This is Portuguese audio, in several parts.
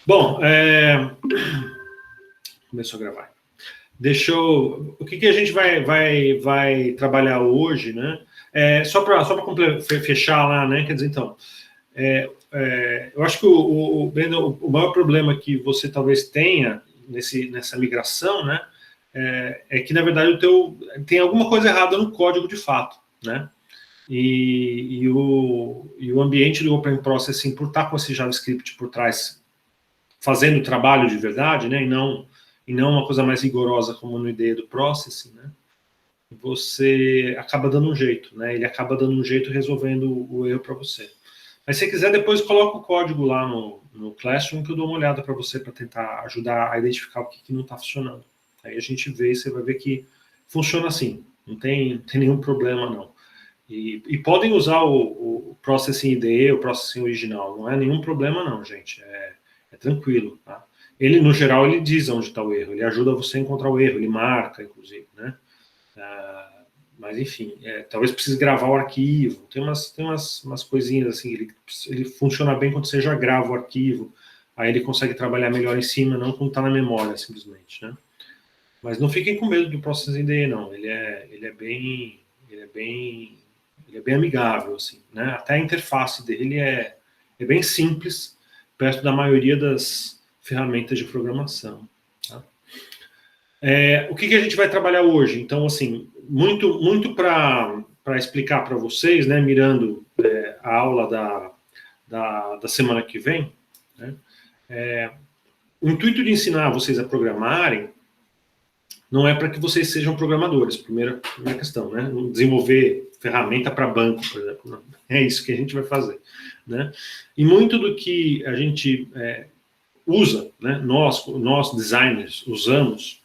Bom, começou a gravar. O que a gente vai trabalhar hoje, né? Só para fechar lá, né? Quer dizer, então, eu acho que o maior problema que você talvez tenha nessa migração, né? É que, na verdade, tem alguma coisa errada no código de fato, né? E o ambiente do Open Processing, por estar com esse JavaScript por trás, fazendo o trabalho de verdade, né, e não uma coisa mais rigorosa como no IDE do Processing, né, você acaba dando um jeito, né, ele acaba dando um jeito resolvendo o erro para você. Mas se você quiser, depois coloca o código lá no Classroom, que eu dou uma olhada para você, para tentar ajudar a identificar o que não está funcionando. Aí a gente vê, você vai ver que funciona assim, não tem nenhum problema não. E podem usar o Processing IDE, o Processing original, não é nenhum problema não, gente, é tranquilo, tá? Ele, no geral, ele diz onde está o erro, ele ajuda você a encontrar o erro, ele marca, inclusive, né? Mas, enfim, talvez precise gravar o arquivo, tem umas coisinhas assim, ele funciona bem quando você já grava o arquivo, aí ele consegue trabalhar melhor em cima, não quando está na memória, simplesmente, né? Mas não fiquem com medo do Processing IDE, não, ele é bem amigável, assim, né? Até a interface dele é bem simples, perto da maioria das ferramentas de programação. Tá? O que a gente vai trabalhar hoje? Então, assim, muito para explicar para vocês, né, mirando a aula da semana que vem, né, o intuito de ensinar vocês a programarem não é para que vocês sejam programadores, primeira questão, né? Desenvolver ferramenta para banco, por exemplo, não. É isso que a gente vai fazer, né? E muito do que a gente usa, né? Nós designers usamos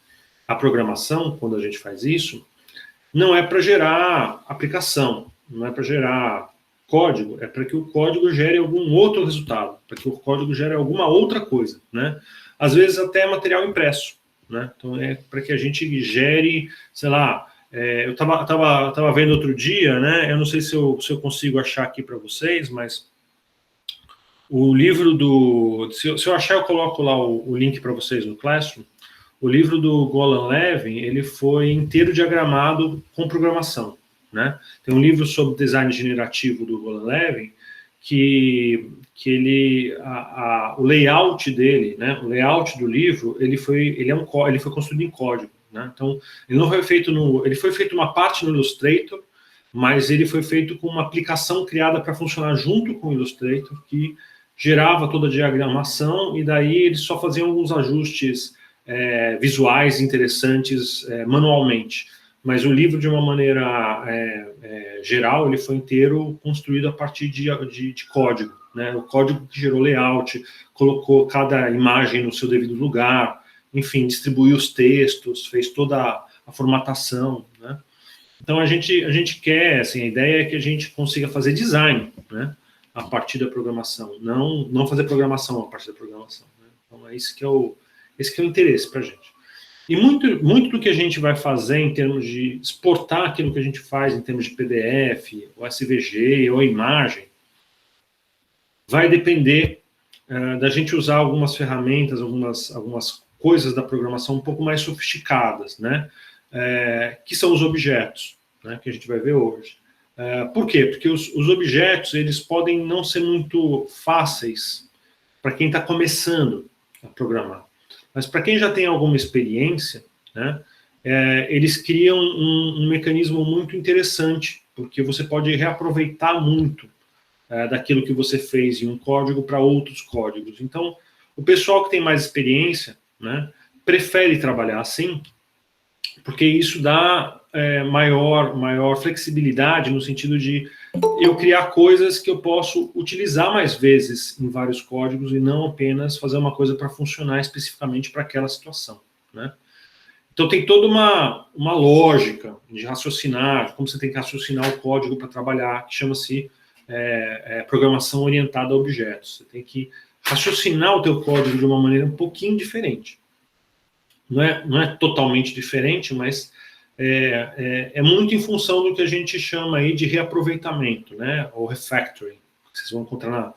a programação quando a gente faz isso, não é para gerar aplicação, não é para gerar código, é para que o código gere algum outro resultado, para que o código gere alguma outra coisa, né? Às vezes até material impresso, né? Então é para que a gente gere, sei lá, eu tava vendo outro dia, né? Eu não sei se eu consigo achar aqui para vocês, mas o livro se eu achar, eu coloco lá o link para vocês no Classroom. O livro do Golan Levin, ele foi inteiro diagramado com programação, né? Tem um livro sobre design generativo do Golan Levin que ele o layout dele, né? O layout do livro, ele foi construído em código, né? Então ele não foi feito ele foi feito uma parte no Illustrator, mas ele foi feito com uma aplicação criada para funcionar junto com o Illustrator que gerava toda a diagramação e daí eles só faziam alguns ajustes visuais interessantes manualmente. Mas o livro, de uma maneira geral, ele foi inteiro construído a partir de código, né? O código que gerou layout, colocou cada imagem no seu devido lugar, enfim, distribuiu os textos, fez toda a formatação, né? Então a gente quer, assim, a ideia é que a gente consiga fazer design, né, a partir da programação, não fazer programação a partir da programação, né? Então é esse que é o interesse para a gente. E muito do que a gente vai fazer em termos de exportar aquilo que a gente faz em termos de PDF, ou SVG, ou imagem, vai depender da gente usar algumas ferramentas, algumas coisas da programação um pouco mais sofisticadas, né? Que são os objetos, né, que a gente vai ver hoje. Por quê? Porque os objetos, eles podem não ser muito fáceis para quem está começando a programar. Mas para quem já tem alguma experiência, né, eles criam um mecanismo muito interessante, porque você pode reaproveitar muito daquilo que você fez em um código para outros códigos. Então, o pessoal que tem mais experiência, né, prefere trabalhar assim, porque isso dá maior flexibilidade no sentido de eu criar coisas que eu posso utilizar mais vezes em vários códigos e não apenas fazer uma coisa para funcionar especificamente para aquela situação, né? Então tem toda uma lógica de raciocinar, como você tem que raciocinar o código para trabalhar, que chama-se programação orientada a objetos. Você tem que raciocinar o teu código de uma maneira um pouquinho diferente. Não é totalmente diferente, mas é muito em função do que a gente chama aí de reaproveitamento, né? Ou refactoring, que vocês vão encontrar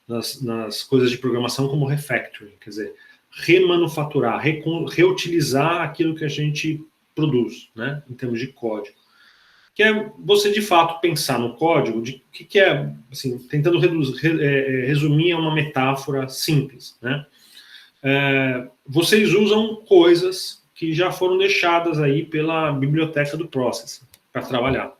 nas coisas de programação como refactoring, quer dizer, remanufaturar, reutilizar aquilo que a gente produz, né, em termos de código. Que é você, de fato, pensar no código, de que é, assim, tentando resumir uma metáfora simples, né? Vocês usam coisas que já foram deixadas aí pela biblioteca do Process para trabalhar.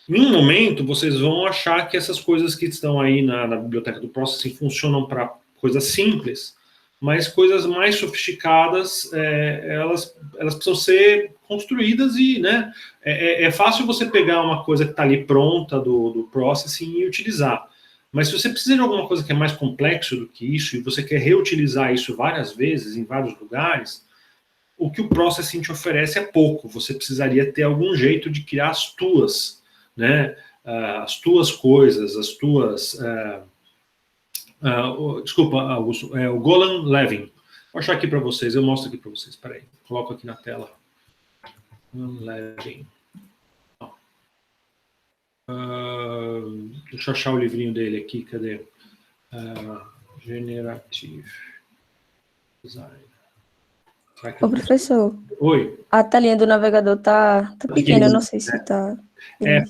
Em um momento, vocês vão achar que essas coisas que estão aí na biblioteca do Process funcionam para coisas simples, mas coisas mais sofisticadas, elas precisam ser construídas e, né, é fácil você pegar uma coisa que está ali pronta do Processing e utilizar. Mas se você precisa de alguma coisa que é mais complexo do que isso e você quer reutilizar isso várias vezes em vários lugares, o que o Processing te oferece é pouco. Você precisaria ter algum jeito de criar as tuas, né, as tuas coisas, as tuas... desculpa, Augusto, o Golan Levin. Vou achar aqui para vocês, eu mostro aqui para vocês. Espera aí, coloco aqui na tela. Levin. Deixa eu achar o livrinho dele aqui, cadê? Generative Design. Ô, professor. Oi. A telinha do navegador tá pequena, eu não sei se tá...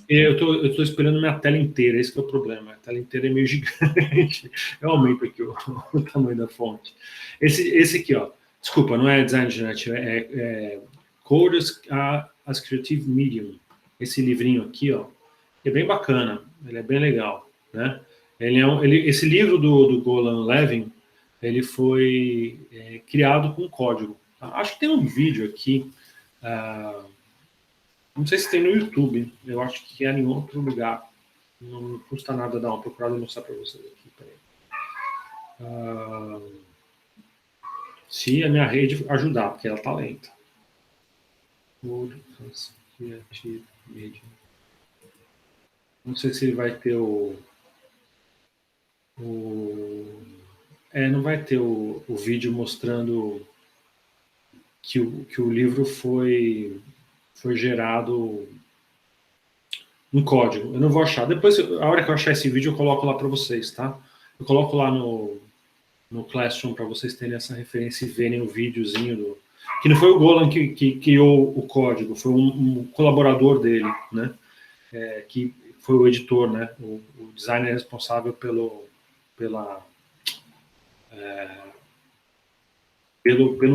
Eu tô esperando minha tela inteira, esse que é o problema. A tela inteira é meio gigante. Eu aumento aqui o tamanho da fonte. Esse aqui, ó. Desculpa, não é Design Generative, é Code as Creative Medium. Esse livrinho aqui, ó, é bem bacana, ele é bem legal, né? Esse livro do Golan Levin, ele foi criado com código. Acho que tem um vídeo aqui, não sei se tem no YouTube, eu acho que é em outro lugar. Não custa nada dar uma procurada e mostrar para vocês aqui. Se a minha rede ajudar, porque ela está lenta. Não sei se ele vai ter não vai ter o vídeo mostrando que o livro foi gerado em código. Eu não vou achar. Depois, a hora que eu achar esse vídeo, eu coloco lá para vocês, tá? Eu coloco lá no Classroom para vocês terem essa referência e verem o videozinho que não foi o Golan que criou o código, foi um colaborador dele, né? Que foi o editor, né? O designer responsável pelo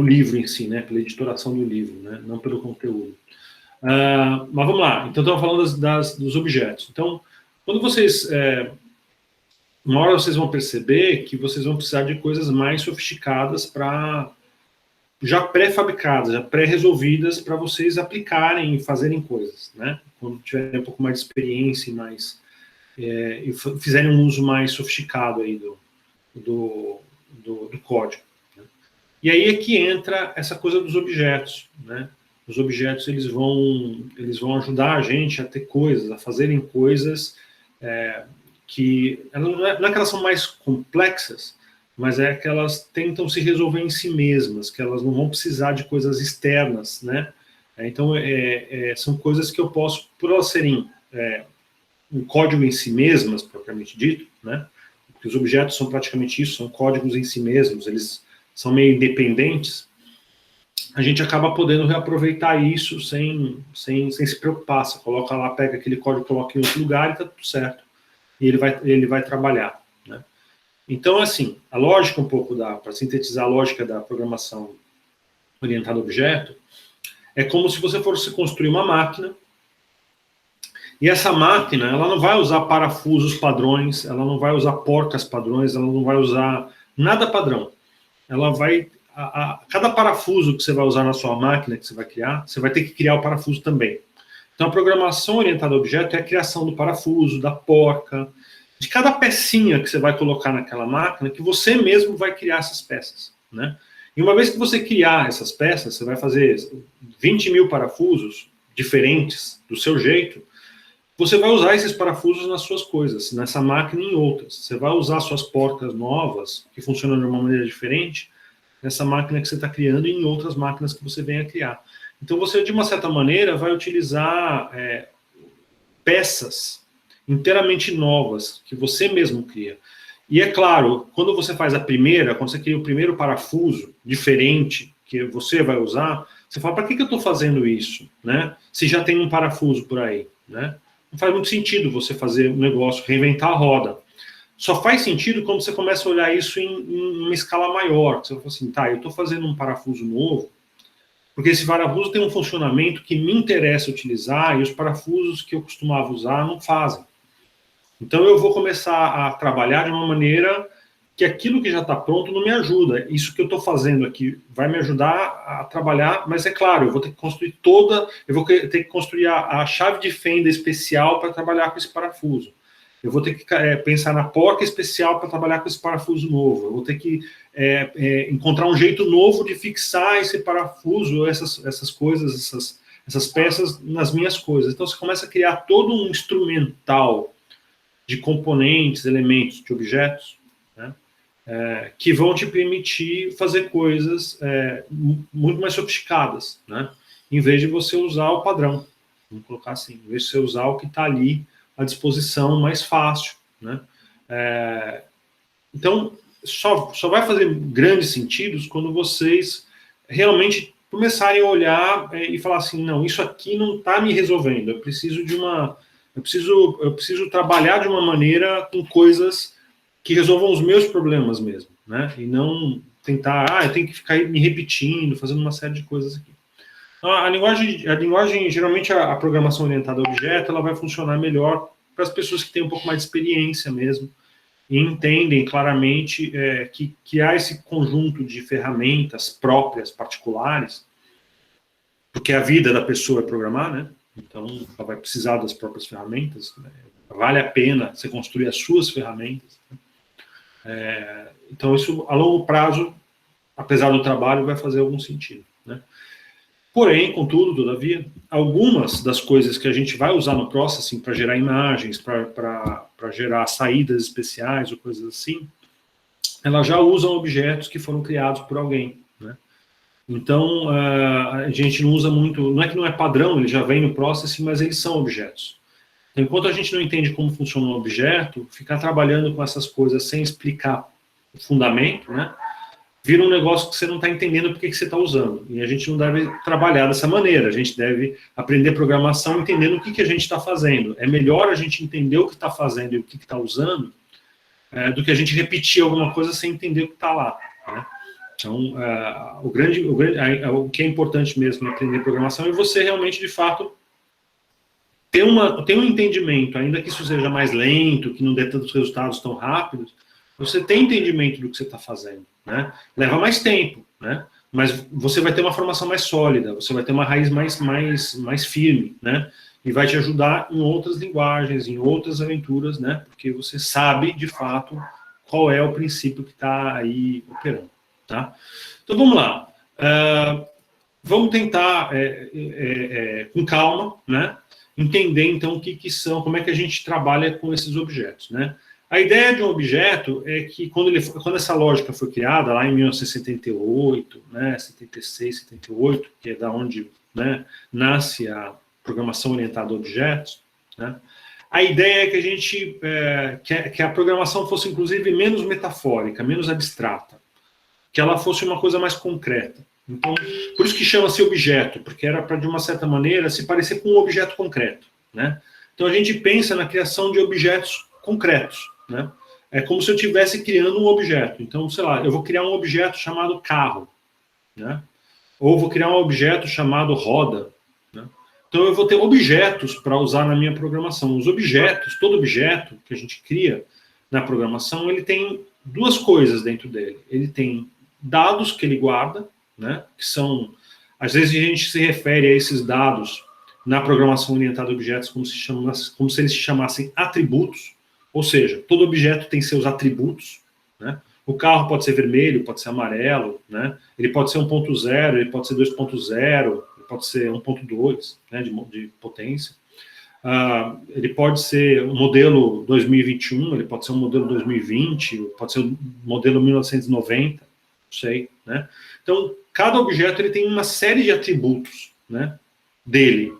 livro em si, né? Pela editoração do livro, né? Não pelo conteúdo. Mas vamos lá. Então, estamos falando dos objetos. Então, quando vocês... uma hora vocês vão perceber que vocês vão precisar de coisas mais sofisticadas já pré-fabricadas, já pré-resolvidas para vocês aplicarem e fazerem coisas, né? Quando tiverem um pouco mais de experiência e fizerem um uso mais sofisticado aí do código. Né? E aí é que entra essa coisa dos objetos, né? Os objetos eles vão ajudar a gente a ter coisas, a fazerem coisas que não é que elas são mais complexas, mas é que elas tentam se resolver em si mesmas, que elas não vão precisar de coisas externas, né? Então, são coisas que eu posso, por elas serem um código em si mesmas, propriamente dito, né? Porque os objetos são praticamente isso, são códigos em si mesmos, eles são meio independentes, a gente acaba podendo reaproveitar isso sem se preocupar. Você coloca lá, pega aquele código, coloca em outro lugar e está tudo certo. E ele vai trabalhar, né? Então, assim, a lógica para sintetizar a lógica da programação orientada a objeto, é como se você fosse construir uma máquina, e essa máquina, ela não vai usar parafusos padrões, ela não vai usar porcas padrões, ela não vai usar nada padrão. Ela vai... cada parafuso que você vai usar na sua máquina, que você vai criar, você vai ter que criar o parafuso também. Então, a programação orientada a objeto é a criação do parafuso, da porca, de cada pecinha que você vai colocar naquela máquina, que você mesmo vai criar essas peças, né? E uma vez que você criar essas peças, você vai fazer 20 mil parafusos diferentes, do seu jeito, você vai usar esses parafusos nas suas coisas, nessa máquina e em outras. Você vai usar suas porcas novas, que funcionam de uma maneira diferente, nessa máquina que você está criando e em outras máquinas que você venha criar. Então, você, de uma certa maneira, vai utilizar peças inteiramente novas, que você mesmo cria. E é claro, quando você faz a primeira, quando você cria o primeiro parafuso diferente que você vai usar, você fala, para que eu estou fazendo isso? Né? Se já tem um parafuso por aí. Né? Não faz muito sentido você fazer um negócio, reinventar a roda. Só faz sentido quando você começa a olhar isso em uma escala maior. Você fala assim, tá, eu estou fazendo um parafuso novo, porque esse parafuso tem um funcionamento que me interessa utilizar e os parafusos que eu costumava usar não fazem. Então eu vou começar a trabalhar de uma maneira que aquilo que já está pronto não me ajuda. Isso que eu estou fazendo aqui vai me ajudar a trabalhar, mas é claro, eu vou ter que construir eu vou ter que construir a chave de fenda especial para trabalhar com esse parafuso. Eu vou ter que pensar na porca especial para trabalhar com esse parafuso novo. Eu vou ter que encontrar um jeito novo de fixar esse parafuso, essas coisas, essas peças nas minhas coisas. Então você começa a criar todo um instrumental de componentes, elementos, de objetos, né, que vão te permitir fazer coisas muito mais sofisticadas, né, em vez de você usar o padrão, vamos colocar assim, em vez de você usar o que está ali à disposição mais fácil. Né. Então, só vai fazer grandes sentidos quando vocês realmente começarem a olhar e falar assim, não, isso aqui não está me resolvendo, eu preciso eu preciso trabalhar de uma maneira com coisas que resolvam os meus problemas mesmo, né? E não tentar, eu tenho que ficar me repetindo, fazendo uma série de coisas aqui. A linguagem, geralmente a programação orientada a objeto, ela vai funcionar melhor para as pessoas que têm um pouco mais de experiência mesmo e entendem claramente que há esse conjunto de ferramentas próprias, particulares, porque a vida da pessoa é programar, né? Então, ela vai precisar das próprias ferramentas. Né? Vale a pena você construir as suas ferramentas. Né? Então, isso, a longo prazo, apesar do trabalho, vai fazer algum sentido. Né? Porém, contudo, todavia, algumas das coisas que a gente vai usar no Processing para gerar imagens, para gerar saídas especiais ou coisas assim, elas já usam objetos que foram criados por alguém. Né? Então, a gente não usa muito, não é que não é padrão, ele já vem no Processing, mas eles são objetos. Então, enquanto a gente não entende como funciona um objeto, ficar trabalhando com essas coisas sem explicar o fundamento, né, vira um negócio que você não está entendendo por que você está usando. E a gente não deve trabalhar dessa maneira, a gente deve aprender programação entendendo o que a gente está fazendo. É melhor a gente entender o que está fazendo e o que está usando, do que a gente repetir alguma coisa sem entender o que está lá. Né? Então, o que é importante mesmo em aprender programação é você realmente, de fato, ter um entendimento, ainda que isso seja mais lento, que não dê tantos resultados tão rápidos, você tem entendimento do que você está fazendo. Né? Leva mais tempo, né? Mas você vai ter uma formação mais sólida, você vai ter uma raiz mais firme, né? E vai te ajudar em outras linguagens, em outras aventuras, né? Porque você sabe, de fato, qual é o princípio que está aí operando. Tá? Então vamos lá. Vamos tentar, com calma, né, entender então o que são, como é que a gente trabalha com esses objetos. Né? A ideia de um objeto é que quando essa lógica foi criada, lá em 1978, né, 76, 78, que é da onde, né, nasce a programação orientada a objetos, né, a ideia é que a gente, que a programação fosse inclusive menos metafórica, menos abstrata, que ela fosse uma coisa mais concreta. Então, por isso que chama-se objeto, porque era para, de uma certa maneira, se parecer com um objeto concreto. Né? Então, a gente pensa na criação de objetos concretos. Né? É como se eu estivesse criando um objeto. Então, sei lá, eu vou criar um objeto chamado carro. Né? Ou vou criar um objeto chamado roda. Né? Então, eu vou ter objetos para usar na minha programação. Os objetos, todo objeto que a gente cria na programação, ele tem duas coisas dentro dele. Ele tem dados que ele guarda, né, que são, às vezes a gente se refere a esses dados na programação orientada a objetos como se eles se chamassem atributos, ou seja, todo objeto tem seus atributos. Né? O carro pode ser vermelho, pode ser amarelo, né? Ele pode ser 1.0, ele pode ser 2.0, ele pode ser 1.2, né, de potência. Ele pode ser um modelo 2021, ele pode ser um modelo 2020, pode ser um modelo 1990, não sei, né? Então, cada objeto ele tem uma série de atributos, né, dele,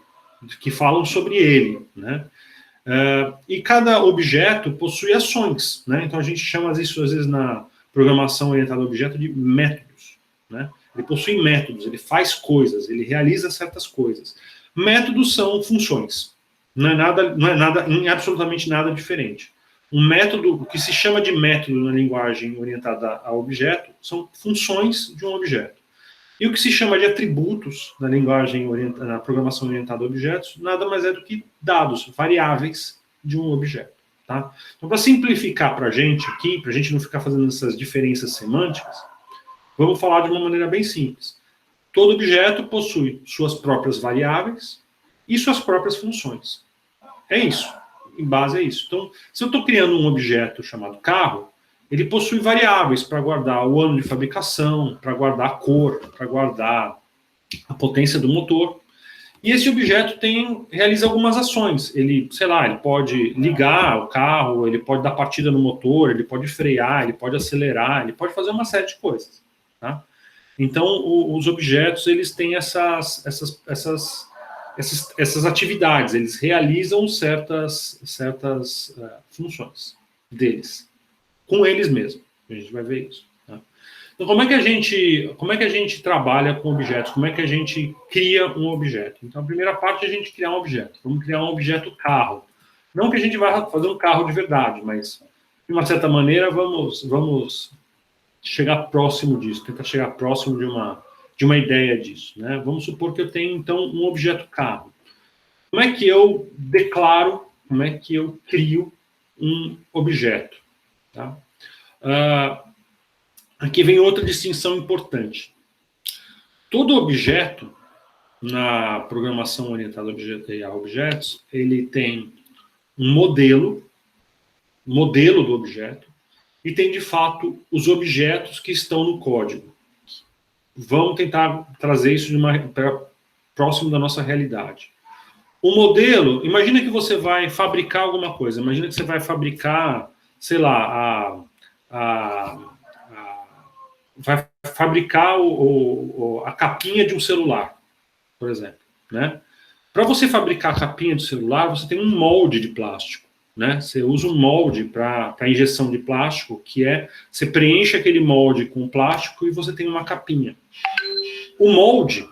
que falam sobre ele, né? E cada objeto possui ações, né? Então a gente chama isso, às vezes, na programação orientada a objeto, de métodos, né? Ele possui métodos, ele faz coisas, ele realiza certas coisas. Métodos são funções. Não é nada, em absolutamente nada diferente. Um método, o que se chama de método na linguagem orientada a objeto, são funções de um objeto. E o que se chama de atributos na linguagem na programação orientada a objetos, nada mais é do que dados, variáveis de um objeto. Tá? Então, para simplificar para a gente aqui, para a gente não ficar fazendo essas diferenças semânticas, vamos falar de uma maneira bem simples. Todo objeto possui suas próprias variáveis e suas próprias funções. É isso. Em base é isso. Então, se eu estou criando um objeto chamado carro, ele possui variáveis para guardar o ano de fabricação, para guardar a cor, para guardar a potência do motor. E esse objeto realiza algumas ações. Ele, sei lá, ele pode ligar o carro, ele pode dar partida no motor, ele pode frear, ele pode acelerar, ele pode fazer uma série de coisas. Tá? Então, os objetos, eles têm essas atividades, eles realizam certas funções deles. Com eles mesmos. A gente vai ver isso. Tá? Então, como é que a gente trabalha com objetos? Como é que a gente cria um objeto? Então, a primeira parte é a gente criar um objeto. Vamos criar um objeto carro. Não que a gente vá fazer um carro de verdade, mas, de uma certa maneira, vamos chegar próximo disso, tentar chegar próximo de uma ideia disso. Né? Vamos supor que eu tenho, então, um objeto carro. Como é que eu declaro, como é que eu crio um objeto? Tá? Aqui vem outra distinção importante. Todo objeto, na programação orientada a objetos, ele tem um modelo do objeto, e tem, de fato, os objetos que estão no código. Vamos tentar trazer isso para próximo da nossa realidade. O modelo, imagina que você vai fabricar alguma coisa, imagina que você vai fabricar, sei lá, vai fabricar a capinha de um celular, por exemplo, né? Para você fabricar a capinha do celular, você tem um molde de plástico, né? Você usa um molde para injeção de plástico, você preenche aquele molde com plástico e você tem uma capinha. O molde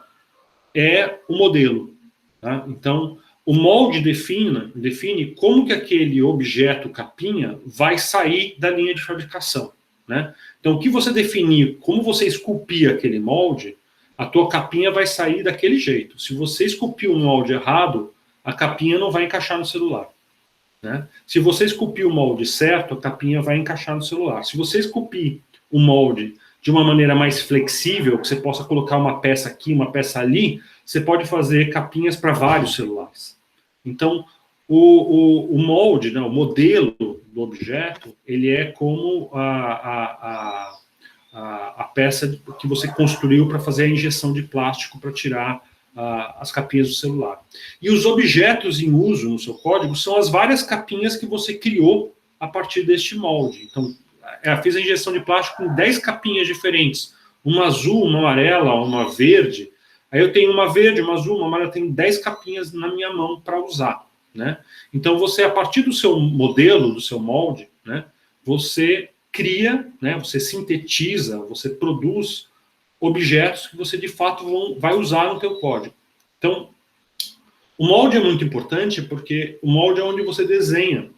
é o modelo, tá? Então, o molde define como que aquele objeto capinha vai sair da linha de fabricação, né? Então, o que você definir, como você esculpir aquele molde, a tua capinha vai sair daquele jeito. Se você esculpir o molde errado, a capinha não vai encaixar no celular. Né? Se você esculpir o molde certo, a capinha vai encaixar no celular. Se você esculpir o molde de uma maneira mais flexível, que você possa colocar uma peça aqui, uma peça ali, você pode fazer capinhas para vários celulares. Então, o molde, né, o modelo do objeto, ele é como a peça que você construiu para fazer a injeção de plástico para tirar as capinhas do celular. E os objetos em uso no seu código são as várias capinhas que você criou a partir deste molde. Então, eu fiz a injeção de plástico com 10 capinhas diferentes. Uma azul, uma amarela, uma verde. Aí eu tenho uma verde, uma azul, uma amarela, eu tenho 10 capinhas na minha mão para usar. Né? Então, você, a partir do seu modelo, do seu molde, né, você cria, né, você sintetiza, você produz objetos que você, de fato, vai usar no teu código. Então, o molde é muito importante porque o molde é onde você desenha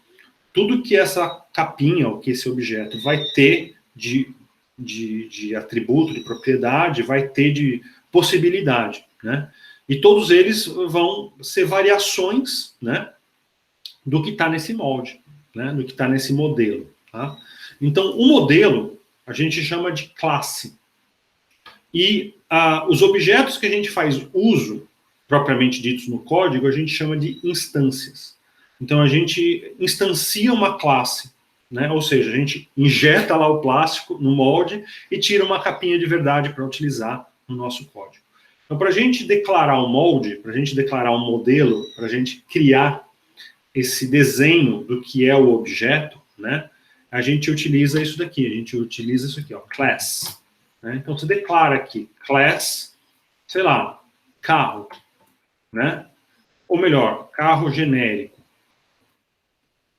tudo que essa capinha, ou que esse objeto vai ter de atributo, de propriedade, vai ter de possibilidade, né? E todos eles vão ser variações, né, do que está nesse molde, né, do que está nesse modelo. Tá? Então, o modelo a gente chama de classe. E os objetos que a gente faz uso, propriamente ditos no código, a gente chama de instâncias. Então, a gente instancia uma classe, né? Ou seja, a gente injeta lá o plástico no molde e tira uma capinha de verdade para utilizar no nosso código. Então, para a gente declarar um molde, para a gente declarar um modelo, para a gente criar esse desenho do que é o objeto, né, a gente utiliza isso daqui, a gente utiliza isso aqui, ó, class. Né? Então, você declara aqui, class, sei lá, carro, né? Ou melhor, carro genérico.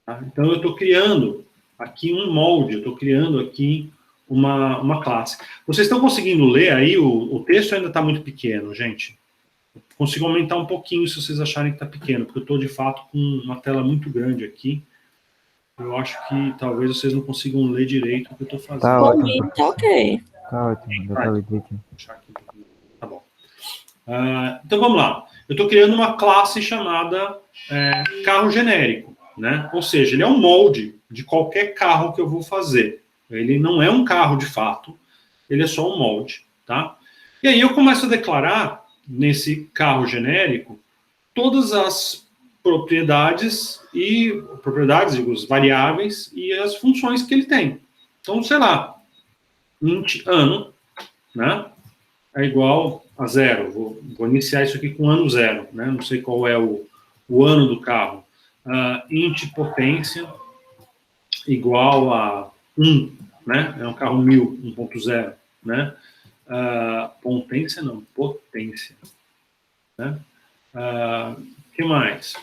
Tá? Então, eu estou criando aqui um molde, eu estou criando aqui uma classe. Vocês estão conseguindo ler aí? O texto ainda está muito pequeno, gente. Eu consigo aumentar um pouquinho se vocês acharem que está pequeno, porque eu estou, de fato, com uma tela muito grande aqui. Eu acho que talvez vocês não consigam ler direito o que eu estou fazendo. Tá ótimo. Tá ok. Tá ótimo, dá pra ler direitinho. Tá bom. Então, vamos lá. Eu estou criando uma classe chamada carro genérico, né? Ou seja, ele é um molde de qualquer carro que eu vou fazer. Ele não é um carro de fato, ele é só um molde, tá? E aí eu começo a declarar, nesse carro genérico, todas as propriedades, digo, as variáveis e as funções que ele tem. Então, sei lá, int ano, né? É igual a 0. Vou iniciar isso aqui com ano 0, né? Não sei qual é o ano do carro. Int potência igual a 1, né? É um carro 1000, 1.0, né? Potência não, potência. Né? Que mais?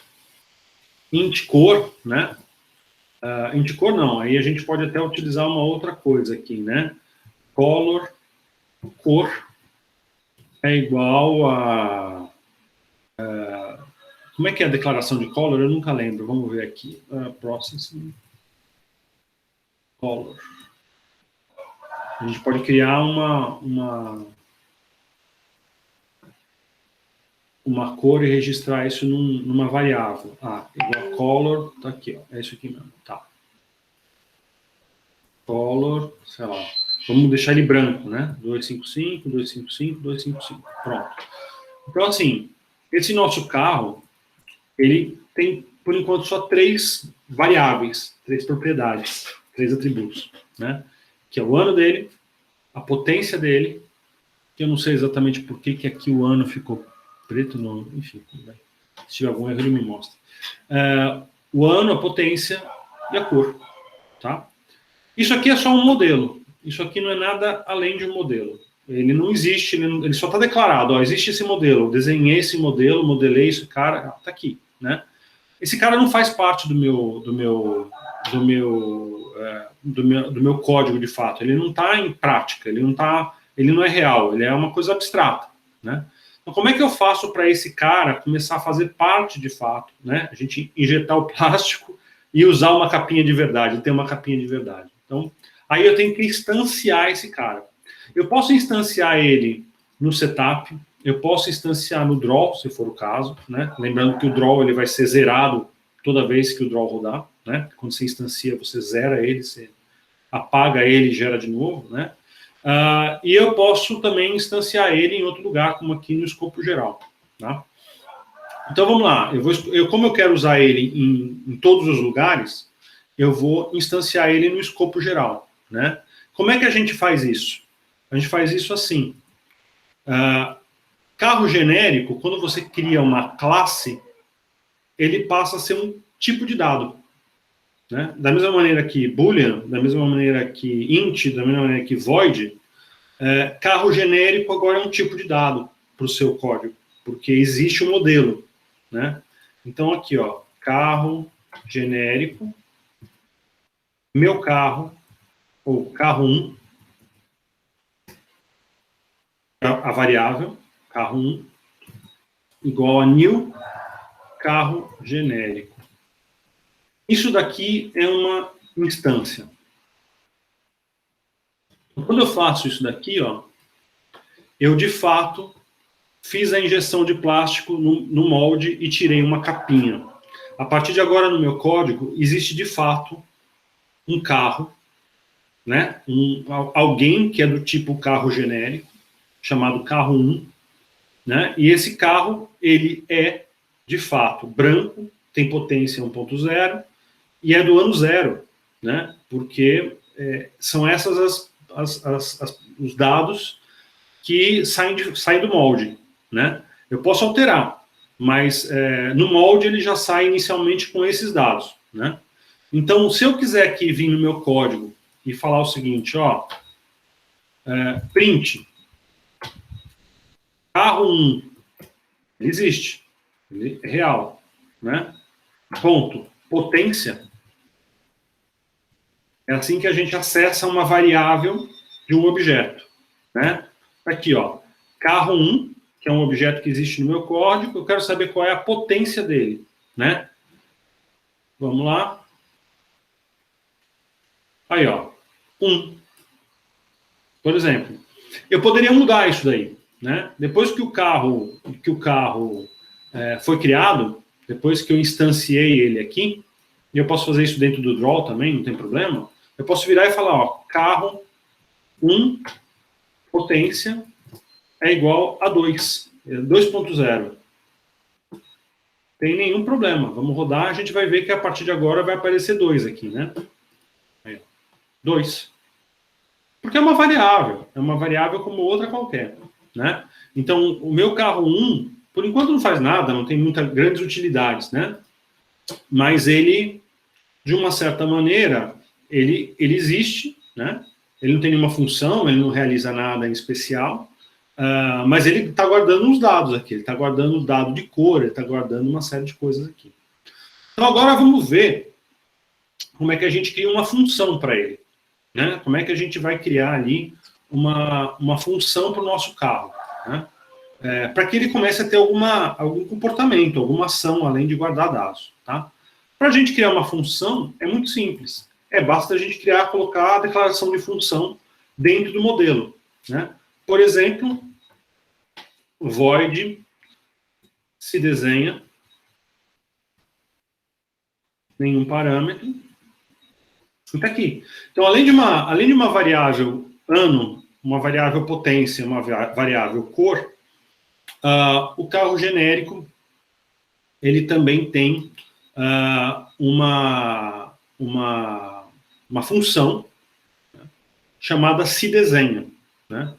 Int cor, né? Int cor não, aí a gente pode até utilizar uma outra coisa aqui, né? Color, cor, é igual a... como é que é a declaração de color? Eu nunca lembro, vamos ver aqui. Processing. Color. A gente pode criar uma cor e registrar isso numa variável. Igual a color, tá aqui, ó, é isso aqui mesmo, tá. Color, sei lá, vamos deixar ele branco, né? 255, 255, 255, pronto. Então, assim, esse nosso carro, ele tem, por enquanto, só 3 variáveis, 3 propriedades, 3 atributos, né? Que é o ano dele, a potência dele, que eu não sei exatamente por que aqui o ano ficou preto, não, enfim, se tiver algum erro ele me mostra. O ano, a potência e a cor, tá? Isso aqui é só um modelo, isso aqui não é nada além de um modelo. Ele não existe, ele só está declarado, ó, existe esse modelo, eu desenhei esse modelo, modelei esse cara, tá aqui, né? Esse cara não faz parte do meu código de fato, ele não está em prática, ele não é real, ele é uma coisa abstrata, né? Então, como é que eu faço para esse cara começar a fazer parte de fato, né? A gente injetar o plástico e usar uma capinha de verdade, ter uma capinha de verdade. Então, aí eu tenho que instanciar esse cara. Eu posso instanciar ele no setup, eu posso instanciar no draw, se for o caso, né? Lembrando que o draw ele vai ser zerado toda vez que o draw rodar, né? Quando você instancia, você zera ele, você apaga ele e gera de novo, né? E eu posso também instanciar ele em outro lugar, como aqui no escopo geral, tá? Então vamos lá, como eu quero usar ele em todos os lugares, eu vou instanciar ele no escopo geral, né? Como é que a gente faz isso? A gente faz isso assim. Carro genérico, quando você cria uma classe, ele passa a ser um tipo de dado, né? Da mesma maneira que Boolean, da mesma maneira que int, da mesma maneira que void, carro genérico agora é um tipo de dado para o seu código, porque existe um modelo, né? Então aqui, ó, carro genérico, meu carro, ou carro 1, a variável, carro 1, igual a new carro genérico. Isso daqui é uma instância. Quando eu faço isso daqui, ó, eu de fato fiz a injeção de plástico no molde e tirei uma capinha. A partir de agora no meu código existe de fato um carro, né? Alguém que é do tipo carro genérico, chamado carro 1, né? E esse carro, ele é de fato branco, tem potência 1.0 e é do ano 0, né? Porque são essas os dados que saem do molde, né? Eu posso alterar, mas no molde ele já sai inicialmente com esses dados, né? Então, se eu quiser aqui vir no meu código e falar o seguinte, ó, print, carro 1, ele existe, ele é real, né? Ponto, potência, É assim que a gente acessa uma variável de um objeto, né? Aqui, ó, carro 1, que é um objeto que existe no meu código, eu quero saber qual é a potência dele, né? Vamos lá. Aí, ó, 1. Por exemplo, eu poderia mudar isso daí, né? Depois que o carro foi criado, depois que eu instanciei ele aqui, e eu posso fazer isso dentro do draw também, não tem problema, eu posso virar e falar, ó, carro 1, potência, é igual a 2, 2.0. Tem nenhum problema. Vamos rodar, a gente vai ver que a partir de agora vai aparecer 2 aqui, né? Aí, 2. Porque é uma variável como outra qualquer, né? Então, o meu carro 1, por enquanto não faz nada, não tem muitas grandes utilidades, né? Mas ele, de uma certa maneira, ele existe, né? Ele não tem nenhuma função, ele não realiza nada em especial, mas ele está guardando uns dados aqui, ele está guardando o dado de cor, ele está guardando uma série de coisas aqui. Então, agora vamos ver como é que a gente cria uma função para ele, né? Como é que a gente vai criar ali uma função para o nosso carro, né? Para que ele comece a ter algum comportamento, alguma ação, além de guardar dados, tá? Para a gente criar uma função, é muito simples. Basta a gente colocar a declaração de função dentro do modelo, né? Por exemplo, void se desenha nenhum parâmetro. Está aqui. Então, além de uma variável ano, uma variável potência, uma variável cor, o carro genérico ele também tem uma função, né, chamada se desenha, né?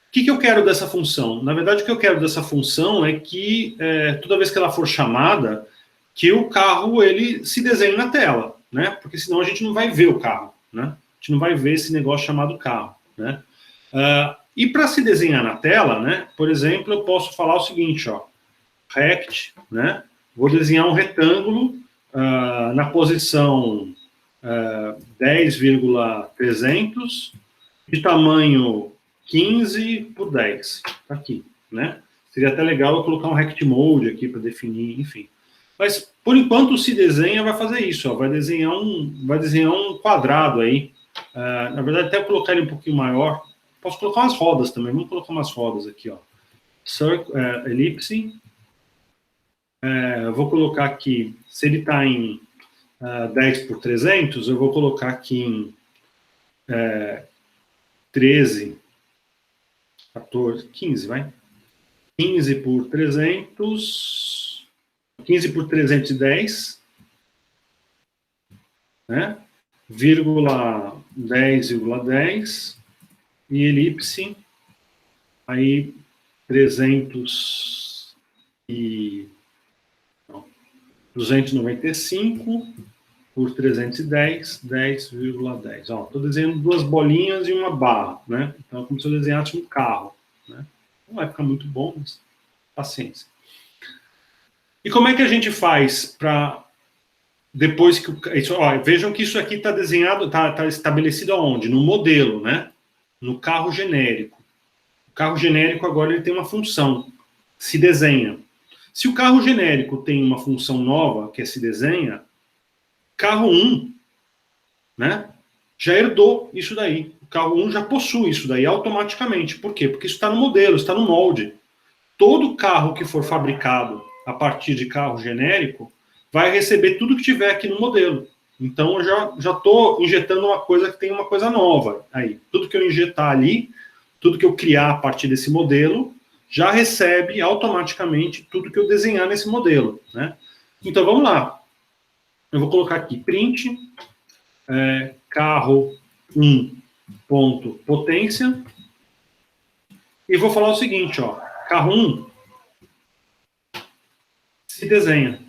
O que eu quero dessa função? Na verdade, o que eu quero dessa função é que toda vez que ela for chamada, que o carro ele se desenhe na tela, né? Porque senão a gente não vai ver o carro, né? A gente não vai ver esse negócio chamado carro, né? E para se desenhar na tela, né? Por exemplo, eu posso falar o seguinte, ó, rect, né? Vou desenhar um retângulo na posição 10,300 de tamanho 15 por 10, tá aqui, né? Seria até legal eu colocar um rect mode aqui para definir, enfim. Mas, por enquanto, o se desenha vai fazer isso, ó, vai desenhar um quadrado aí. Na verdade, até colocar ele um pouquinho maior. Posso colocar umas rodas também, vamos colocar umas rodas aqui, ó. Elipse. Vou colocar aqui, se ele está em 10 por 300, eu vou colocar aqui em 13, 14, 15, vai? 15 por 300, 15 por 310, né? Vírgula 10,10 e elipse, aí 295 por 310, 10,10. Ó, estou desenhando duas bolinhas e uma barra, né? Então é como se eu desenhasse um carro, né? Não vai ficar muito bom, mas paciência. E como é que a gente faz para depois que vejam que isso aqui está desenhado, está estabelecido aonde? No modelo, né? No carro genérico. O carro genérico agora ele tem uma função, se desenha. Se o carro genérico tem uma função nova, que é se desenha, carro 1, né, já herdou isso daí. O carro 1 já possui isso daí automaticamente. Por quê? Porque isso está no modelo, está no molde. Todo carro que for fabricado a partir de carro genérico vai receber tudo que tiver aqui no modelo. Então, eu já estou injetando uma coisa que tem uma coisa nova aí. Tudo que eu injetar ali, tudo que eu criar a partir desse modelo, já recebe automaticamente tudo que eu desenhar nesse modelo, né? Então, vamos lá. Eu vou colocar aqui print carro 1 ponto potência e vou falar o seguinte, ó, carro 1 se desenha.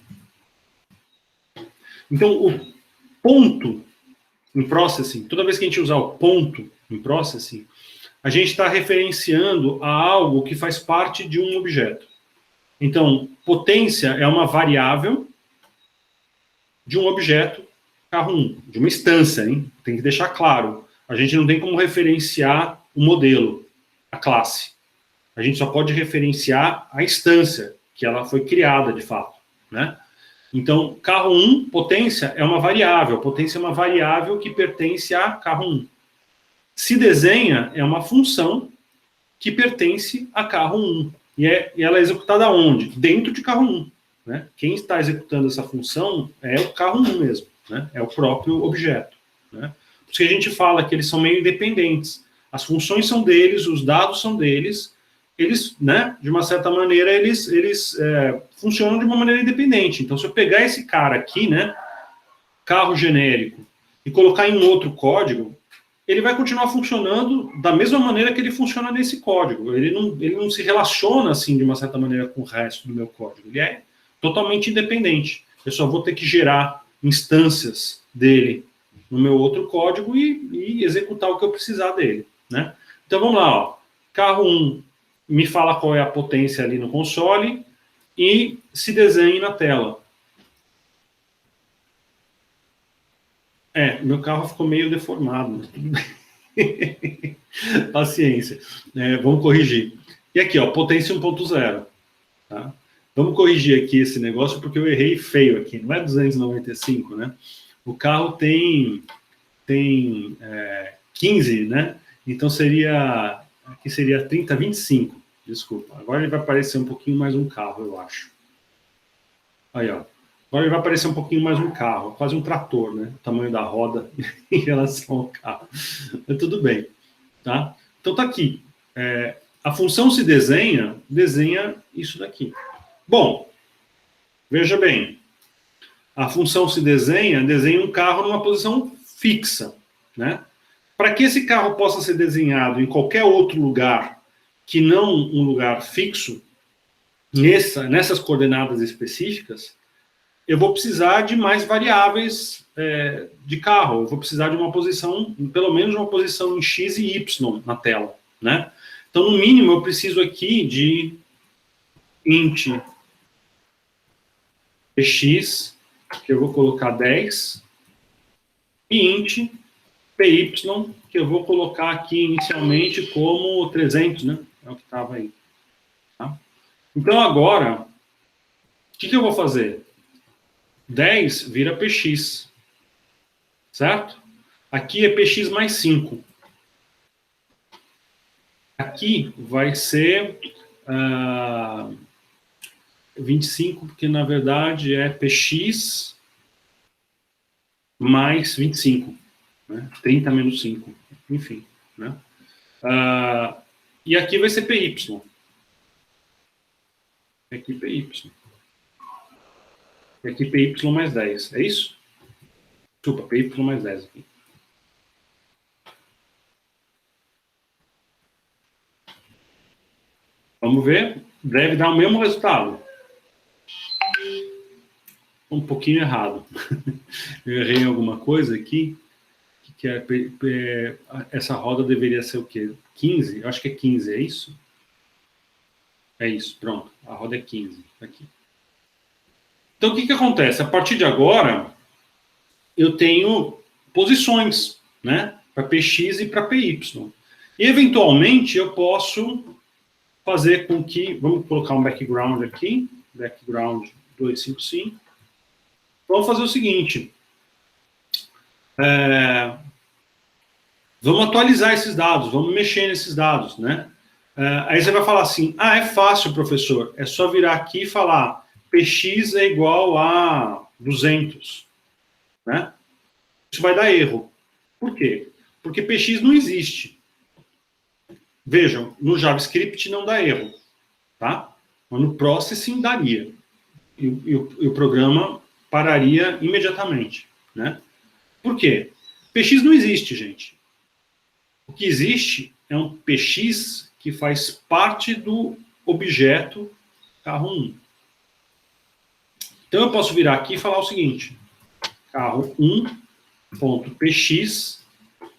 Então, o ponto em processing, toda vez que a gente usar o ponto em processing, a gente está referenciando a algo que faz parte de um objeto. Então, potência é uma variável de um objeto carro 1, de uma instância, hein? Tem que deixar claro. A gente não tem como referenciar o modelo, a classe. A gente só pode referenciar a instância, que ela foi criada de fato, né? Então, carro 1, potência, é uma variável. Potência é uma variável que pertence a carro 1. Se desenha é uma função que pertence a carro 1. E ela é executada onde? Dentro de carro 1. Né? Quem está executando essa função é o carro 1 mesmo. Né? É o próprio objeto. Né? Por isso que a gente fala que eles são meio independentes. As funções são deles, os dados são deles. Eles, né, de uma certa maneira, eles funcionam de uma maneira independente. Então, se eu pegar esse cara aqui, né, carro genérico, e colocar em um outro código, ele vai continuar funcionando da mesma maneira que ele funciona nesse código. Ele não se relaciona, assim, de uma certa maneira com o resto do meu código. Ele é totalmente independente. Eu só vou ter que gerar instâncias dele no meu outro código e executar o que eu precisar dele, né? Então, vamos lá, ó. Carro 1 me fala qual é a potência ali no console e se desenhe na tela. Meu carro ficou meio deformado. Paciência. Vamos corrigir. E aqui, ó, potência 1.0. Tá? Vamos corrigir aqui esse negócio porque eu errei feio aqui. Não é 295, né? O carro tem 15, né? Então aqui seria 3025. Desculpa. Agora ele vai aparecer um pouquinho mais um carro, eu acho. Aí, ó. Agora ele vai aparecer um pouquinho mais um carro, quase um trator, né? O tamanho da roda em relação ao carro. Mas tudo bem, tá? Então tá aqui. A função se desenha isso daqui. Bom, veja bem. A função se desenha um carro numa posição fixa, né? Para que esse carro possa ser desenhado em qualquer outro lugar que não um lugar fixo, nessas coordenadas específicas, eu vou precisar de mais variáveis de carro. Eu vou precisar de uma posição, pelo menos uma posição em X e Y na tela, né? Então, no mínimo, eu preciso aqui de int px, que eu vou colocar 10, e int py, que eu vou colocar aqui inicialmente como 300, né? É o que estava aí. Tá? Então, agora, o que eu vou fazer? 10 vira px, certo? Aqui é px mais 5. Aqui vai ser 25, porque na verdade é px mais 25. Né? 30 menos 5. Enfim. Né? E aqui vai ser py. Aqui py. E aqui py mais 10. É isso? Desculpa, py mais 10 aqui. Vamos ver. Deve dar o mesmo resultado. Um pouquinho errado. Eu errei em alguma coisa aqui. Que essa roda deveria ser o quê? 15? Eu acho que é 15, é isso? É isso, pronto. A roda é 15. Aqui. Então, o que acontece? A partir de agora, eu tenho posições, né? Para px e para py. E, eventualmente, eu posso fazer com que... Vamos colocar um background aqui. Background 255. Vamos fazer o seguinte. Vamos atualizar esses dados. Vamos mexer nesses dados, né? Aí você vai falar assim, é fácil, professor. É só virar aqui e falar px é igual a 200. Né? Isso vai dar erro. Por quê? Porque px não existe. Vejam, no JavaScript não dá erro. Tá? Mas no Processing daria. E o programa pararia imediatamente. Né? Por quê? Px não existe, gente. O que existe é um px que faz parte do objeto carro 1. Então eu posso virar aqui e falar o seguinte. Carro 1.px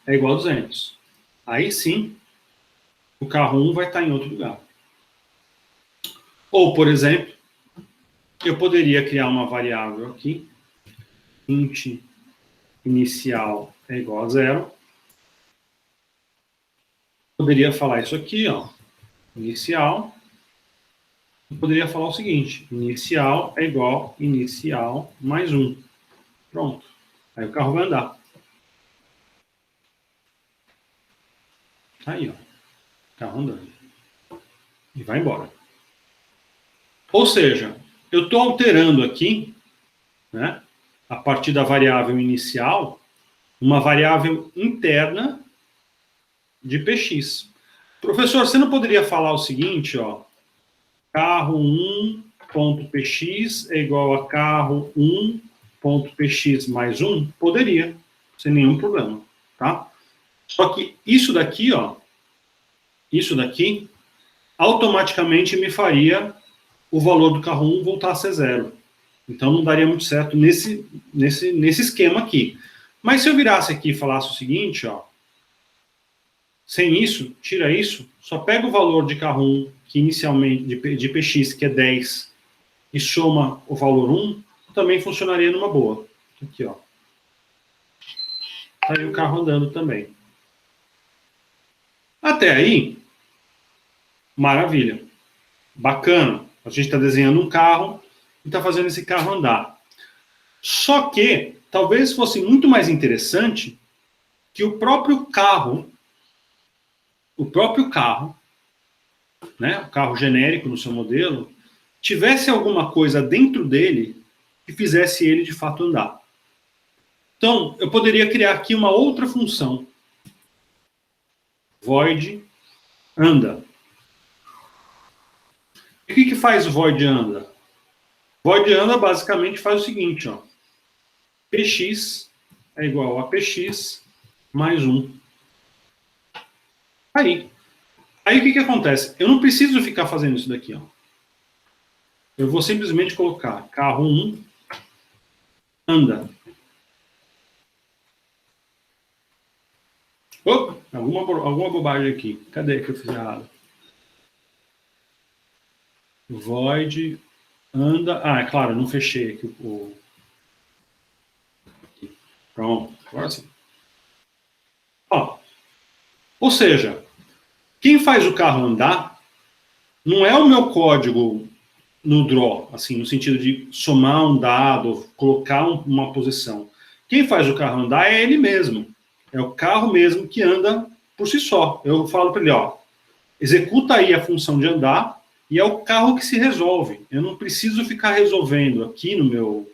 é igual a 200. Aí sim, o carro 1 vai estar em outro lugar. Ou, por exemplo, eu poderia criar uma variável aqui, int inicial é igual a 0. Poderia falar isso aqui, ó, inicial. Poderia falar o seguinte, inicial é igual a inicial mais 1. Pronto. Aí o carro vai andar. Aí, ó. Carro andando. E vai embora. Ou seja, eu estou alterando aqui, né, a partir da variável inicial, uma variável interna de px. Professor, você não poderia falar o seguinte, ó, carro 1.px é igual a carro 1.px mais 1? Poderia, sem nenhum problema, tá? Só que isso daqui, ó, isso daqui, automaticamente me faria o valor do carro 1 voltar a ser 0. Então não daria muito certo nesse esquema aqui. Mas se eu virasse aqui e falasse o seguinte, ó, sem isso, tira isso, só pega o valor de carro 1, que inicialmente, de px, que é 10, e soma o valor 1, também funcionaria numa boa. Aqui, ó. Tá aí o carro andando também. Até aí, maravilha. Bacana. A gente está desenhando um carro e está fazendo esse carro andar. Só que, talvez fosse muito mais interessante que o próprio carro, né, o carro genérico no seu modelo, tivesse alguma coisa dentro dele que fizesse ele de fato andar. Então, eu poderia criar aqui uma outra função. Void anda. O que faz o void anda? Void anda basicamente faz o seguinte, ó. Px é igual a px mais 1. Aí o que acontece? Eu não preciso ficar fazendo isso daqui, ó. Eu vou simplesmente colocar carro 1 anda. Opa, alguma bobagem aqui. Cadê que eu fiz errado? Void anda. Ah, é claro, eu não fechei aqui o. Pronto, agora sim. Ó, ou seja, quem faz o carro andar não é o meu código no draw, assim, no sentido de somar um dado, colocar uma posição. Quem faz o carro andar é ele mesmo. É o carro mesmo que anda por si só. Eu falo para ele, ó, executa aí a função de andar e é o carro que se resolve. Eu não preciso ficar resolvendo aqui no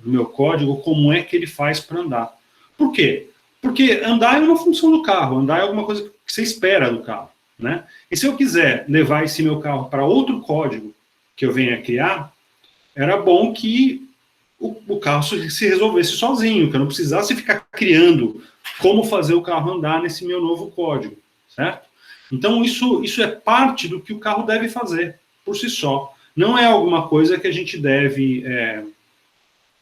meu código como é que ele faz para andar. Por quê? Porque andar é uma função do carro, andar é alguma coisa que você espera do carro, né? E se eu quiser levar esse meu carro para outro código que eu venha criar, era bom que o carro se resolvesse sozinho, que eu não precisasse ficar criando como fazer o carro andar nesse meu novo código, certo? Então isso é parte do que o carro deve fazer por si só. Não é alguma coisa que a gente deve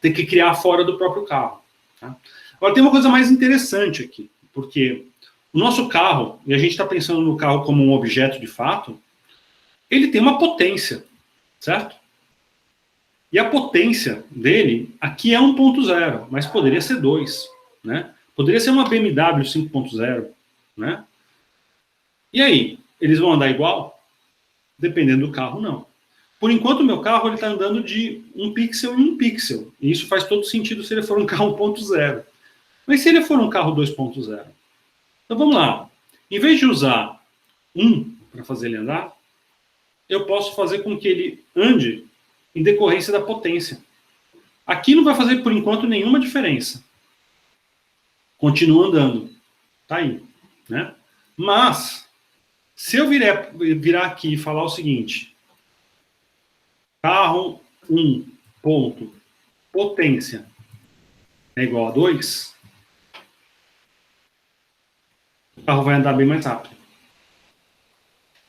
ter que criar fora do próprio carro. Tá? Agora tem uma coisa mais interessante aqui, porque o nosso carro, e a gente está pensando no carro como um objeto de fato, ele tem uma potência, certo? E a potência dele, aqui é 1.0, mas poderia ser 2, né? Poderia ser uma BMW 5.0, né? E aí, eles vão andar igual? Dependendo do carro, não. Por enquanto, o meu carro está andando de 1 pixel em 1 pixel. E isso faz todo sentido se ele for um carro 1.0. Mas se ele for um carro 2.0? Então vamos lá. Em vez de usar 1 para fazer ele andar, eu posso fazer com que ele ande em decorrência da potência. Aqui não vai fazer, por enquanto, nenhuma diferença. Continua andando. Tá aí. Né? Mas, se eu virar aqui e falar o seguinte, carro 1 ponto potência é igual a 2, o carro vai andar bem mais rápido.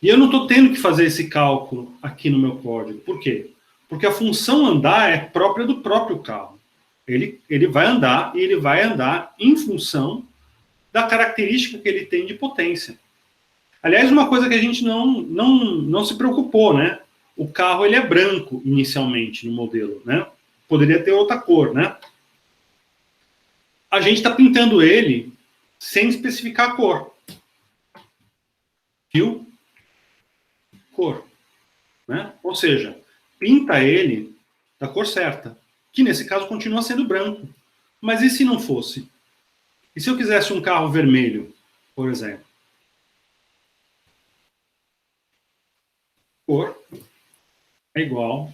E eu não estou tendo que fazer esse cálculo aqui no meu código. Por quê? Porque a função andar é própria do próprio carro. Ele vai andar e ele vai andar em função da característica que ele tem de potência. Aliás, uma coisa que a gente não se preocupou, né? O carro ele é branco inicialmente no modelo, né? Poderia ter outra cor, né? a gente está pintando ele sem especificar a cor. Viu? Cor. Né? Ou seja, pinta ele da cor certa, que nesse caso continua sendo branco. Mas e se não fosse? E se eu quisesse um carro vermelho, por exemplo? Cor é igual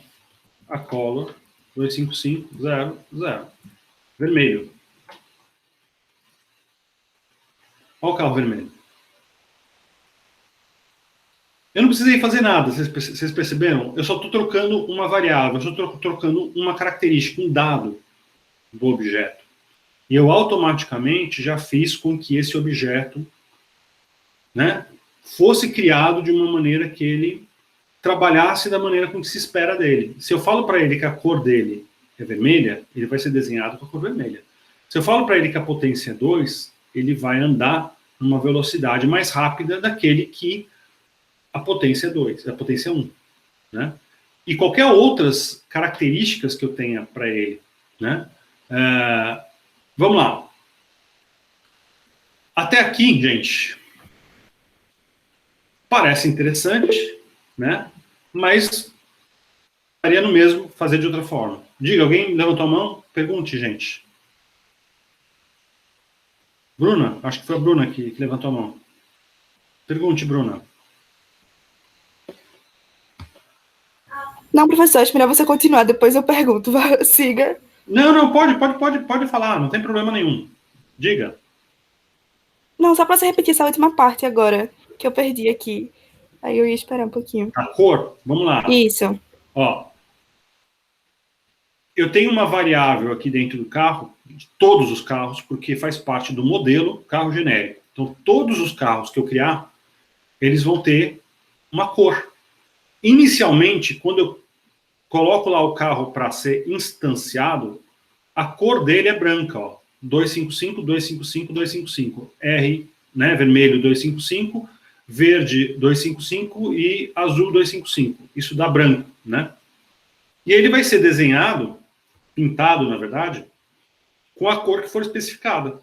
a color 25500. Vermelho. Olha o carro vermelho. Eu não precisei fazer nada, vocês perceberam? Eu só estou trocando uma variável, eu só estou trocando uma característica, um dado do objeto. E eu automaticamente já fiz com que esse objeto, né, fosse criado de uma maneira que ele trabalhasse da maneira como se espera dele. Se eu falo para ele que a cor dele é vermelha, ele vai ser desenhado com a cor vermelha. Se eu falo para ele que a potência é 2, ele vai andar numa velocidade mais rápida daquele que a potência é 2, a potência é 1. Né? E qualquer outras características que eu tenha para ele. Né? Vamos lá. Até aqui, gente, parece interessante, né? Mas estaria no mesmo fazer de outra forma. Diga, alguém levantou a mão? Pergunte, gente. Bruna, acho que foi a Bruna que levantou a mão. Pergunte, Bruna. Não, professor, acho melhor você continuar, depois eu pergunto. Siga. Não, pode falar, não tem problema nenhum. Diga. Não, só para você repetir essa última parte agora, que eu perdi aqui. Aí eu ia esperar um pouquinho. A cor, vamos lá. Isso. Ó, eu tenho uma variável aqui dentro do carro, de todos os carros, porque faz parte do modelo carro genérico. Então, todos os carros que eu criar, eles vão ter uma cor. Inicialmente, quando eu coloco lá o carro para ser instanciado, a cor dele é branca, ó. 255, 255, 255. R, né, vermelho 255, verde 255 e azul 255. Isso dá branco, né? E ele vai ser desenhado, pintado, na verdade, com a cor que for especificada,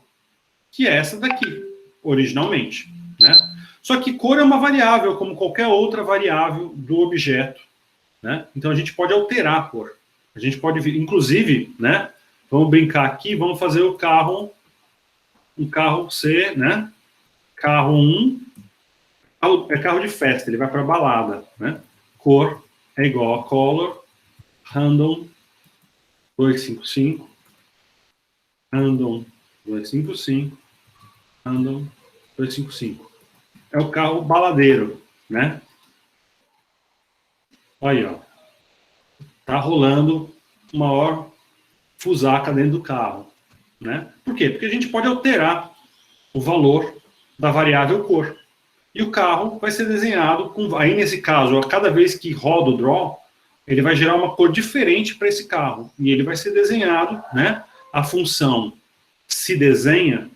que é essa daqui, originalmente, né? Só que cor é uma variável, como qualquer outra variável do objeto, né? Então a gente pode alterar a cor. A gente pode, inclusive, né? Vamos brincar aqui, vamos fazer o carro, um carro C, né? Carro 1, é carro de festa, ele vai para balada, né? Cor é igual a color, random 255, random 255, random 255. É o carro baladeiro, né? Olha aí, ó. Tá rolando uma maior fusaca dentro do carro, né? Por quê? Porque a gente pode alterar o valor da variável cor. E o carro vai ser desenhado com... Aí, nesse caso, a cada vez que roda o draw, ele vai gerar uma cor diferente para esse carro. E ele vai ser desenhado, né? A função se desenha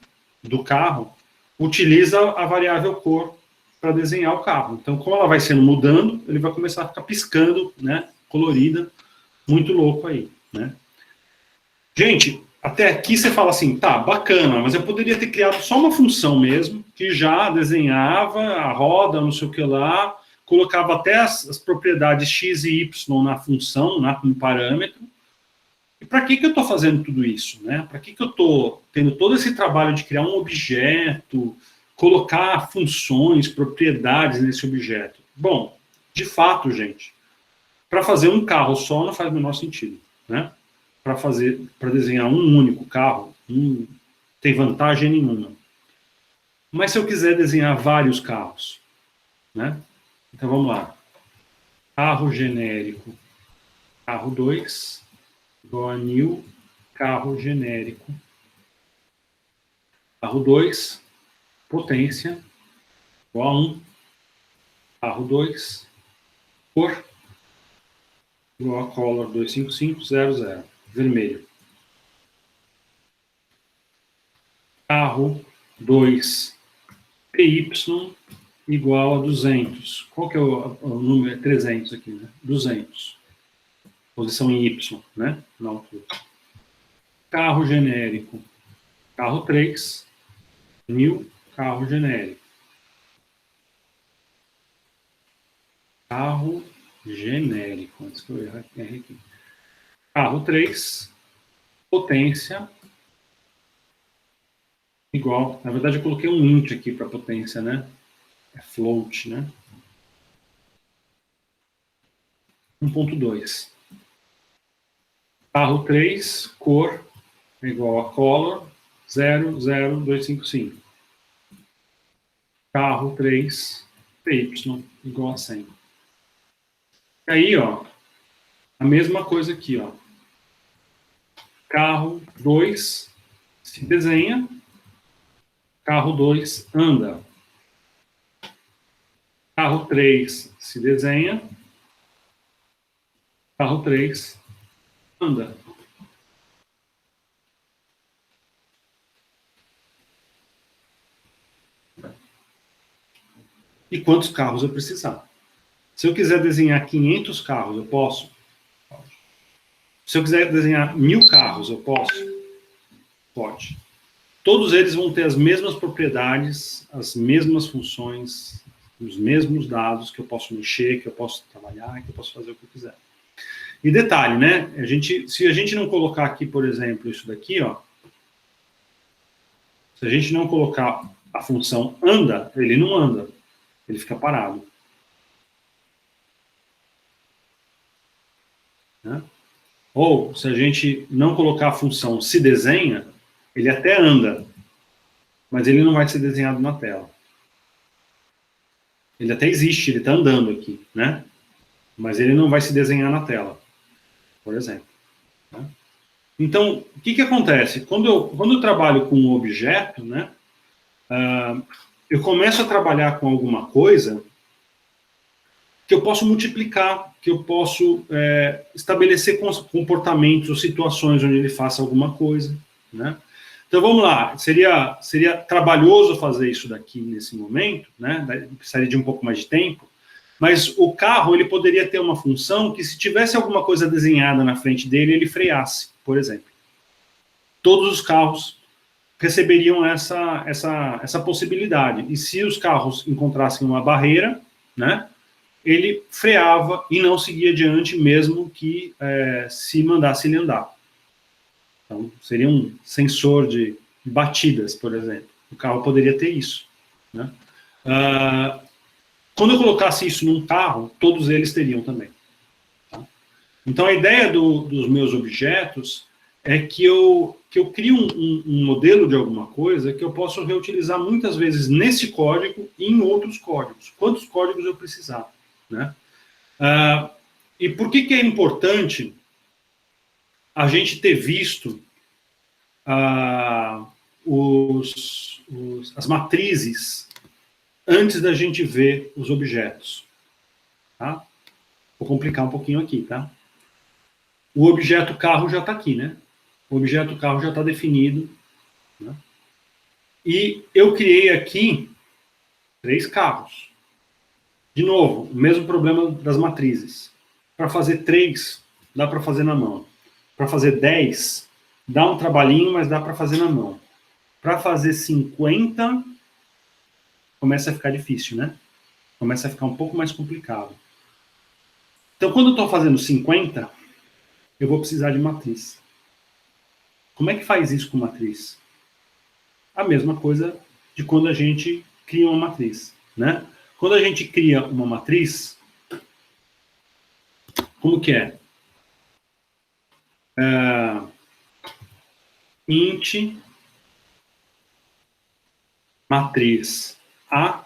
do carro utiliza a variável cor para desenhar o carro. Então, como ela vai sendo mudando, ele vai começar a ficar piscando, né? Colorida. Muito louco aí, né? Gente, até aqui você fala assim, tá, bacana, mas eu poderia ter criado só uma função mesmo, que já desenhava a roda, não sei o que lá, colocava até as propriedades x e y na função, né, como parâmetro. E para que eu estou fazendo tudo isso? Né? Para que eu estou tendo todo esse trabalho de criar um objeto, colocar funções, propriedades nesse objeto? Bom, de fato, gente, para fazer um carro só não faz o menor sentido, né? Para desenhar um único carro, não tem vantagem nenhuma. Mas se eu quiser desenhar vários carros, né? Então vamos lá. Carro genérico, carro 2, igual a new, carro genérico. Carro 2, potência, igual a 1. Carro 2, cor, igual a color 25500, vermelho. Carro 2, PY, igual a 200. Qual que é o número? É 300 aqui, né? 200. Posição em Y, né? Na altura. Carro genérico. Carro 3, new, carro genérico. Carro genérico. Antes que eu erre aqui. Carro 3, potência, igual. Na verdade, eu coloquei um int aqui para potência, né? É float, né? 1.2. Carro 3, cor, igual a color, 00255. Carro 3, PY, igual a 100. Aí, ó, a mesma coisa aqui, ó. Carro 2 se desenha, carro 2 anda. Carro 3 se desenha, carro 3 anda. E quantos carros eu precisar? Se eu quiser desenhar 500 carros, eu posso? Se eu quiser desenhar 1000 carros, eu posso? Pode. Todos eles vão ter as mesmas propriedades, as mesmas funções, os mesmos dados que eu posso mexer, que eu posso trabalhar, que eu posso fazer o que eu quiser. E detalhe, né? Se a gente não colocar aqui, por exemplo, isso daqui, ó, se a gente não colocar a função anda, ele não anda, ele fica parado. Né? Ou, se a gente não colocar a função se desenha, ele até anda, mas ele não vai ser desenhado na tela. Ele até existe, ele está andando aqui, né? Mas ele não vai se desenhar na tela, por exemplo. Né? Então, o que acontece? Quando eu trabalho com um objeto, né, eu começo a trabalhar com alguma coisa que eu posso multiplicar, que eu posso estabelecer comportamentos ou situações onde ele faça alguma coisa, né? Então, vamos lá, seria trabalhoso fazer isso daqui nesse momento, né? Precisaria de um pouco mais de tempo, mas o carro, ele poderia ter uma função que, se tivesse alguma coisa desenhada na frente dele, ele freasse, por exemplo. Todos os carros receberiam essa possibilidade. E se os carros encontrassem uma barreira, né, ele freava e não seguia adiante, mesmo que se mandasse ele andar. Então, seria um sensor de batidas, por exemplo. O carro poderia ter isso. Né? Quando eu colocasse isso num carro, todos eles teriam também. Tá? Então, a ideia dos meus objetos é que eu crio um modelo de alguma coisa que eu posso reutilizar muitas vezes nesse código e em outros códigos. Quantos códigos eu precisar. Né? E por que é importante a gente ter visto as matrizes antes da gente ver os objetos? Tá? Vou complicar um pouquinho aqui, tá? O objeto carro já está aqui, né? O objeto carro já está definido. Né? E eu criei aqui 3 carros. De novo, o mesmo problema das matrizes. Para fazer 3, dá para fazer na mão. Para fazer 10, dá um trabalhinho, mas dá para fazer na mão. Para fazer 50, começa a ficar difícil, né? Começa a ficar um pouco mais complicado. Então, quando eu estou fazendo 50, eu vou precisar de matriz. Como é que faz isso com matriz? A mesma coisa de quando a gente cria uma matriz, né? Quando a gente cria uma matriz, como que é? Int matriz A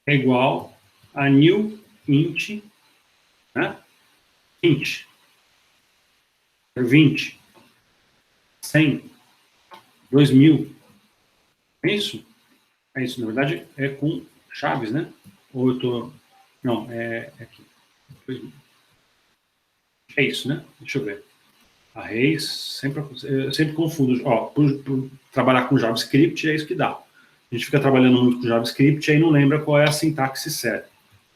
é igual a new int, né? Int 20, 100, 2000. É isso? É isso, na verdade é com chaves, né? Ou eu tô... Não, é aqui. É isso, né? Deixa eu ver. Arrays, eu sempre confundo. Ó, por trabalhar com JavaScript, é isso que dá. A gente fica trabalhando muito com JavaScript e aí não lembra qual é a sintaxe certa.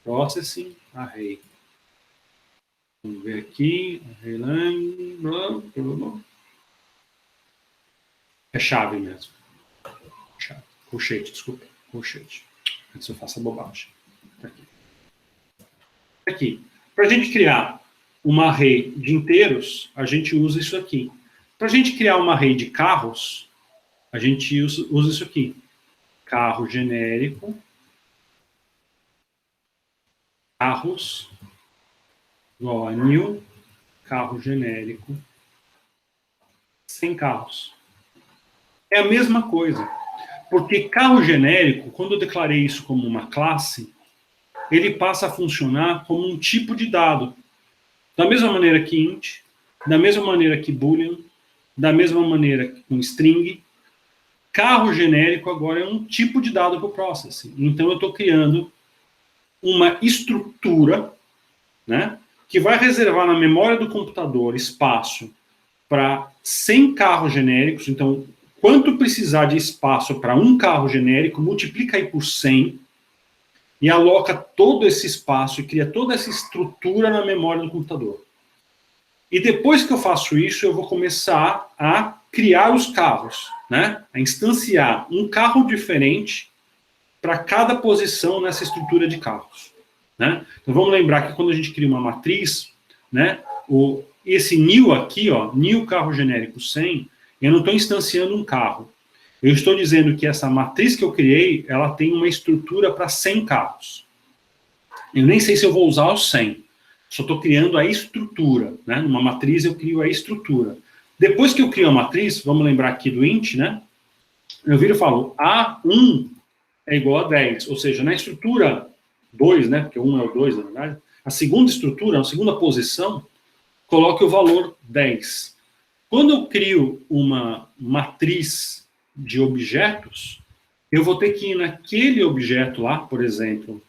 Processing, array. Vamos ver aqui. É chave mesmo. Chave. Colchete, desculpa. Colchete. Antes eu faço a bobagem. Tá aqui. Aqui. Para a gente criar uma array de inteiros, a gente usa isso aqui. Para a gente criar uma array de carros, a gente usa isso aqui. Carro genérico. Carros. Igual a new. Carro genérico. Sem carros. É a mesma coisa. Porque carro genérico, quando eu declarei isso como uma classe, ele passa a funcionar como um tipo de dado. Da mesma maneira que int, da mesma maneira que boolean, da mesma maneira que com string. Carro genérico agora é um tipo de dado para o processing. Então eu estou criando uma estrutura, né, que vai reservar na memória do computador espaço para 100 carros genéricos. Então, quanto precisar de espaço para um carro genérico, multiplica aí por 100 e aloca todo esse espaço e cria toda essa estrutura na memória do computador. E depois que eu faço isso, eu vou começar a criar os carros, né? A instanciar um carro diferente para cada posição nessa estrutura de carros, né? Então vamos lembrar que quando a gente cria uma matriz, né, esse new aqui, ó, new carro genérico 100, eu não estou instanciando um carro. Eu estou dizendo que essa matriz que eu criei, ela tem uma estrutura para 100 carros. Eu nem sei se eu vou usar os 100. Só estou criando a estrutura, né? Numa matriz eu crio a estrutura. Depois que eu crio a matriz, vamos lembrar aqui do int, né? Eu viro e falo, A1 é igual a 10. Ou seja, na estrutura 2, né? Porque 1 é o 2, na verdade. A segunda estrutura, a segunda posição, coloque o valor 10. Quando eu crio uma matriz de objetos, eu vou ter que ir naquele objeto lá, por exemplo,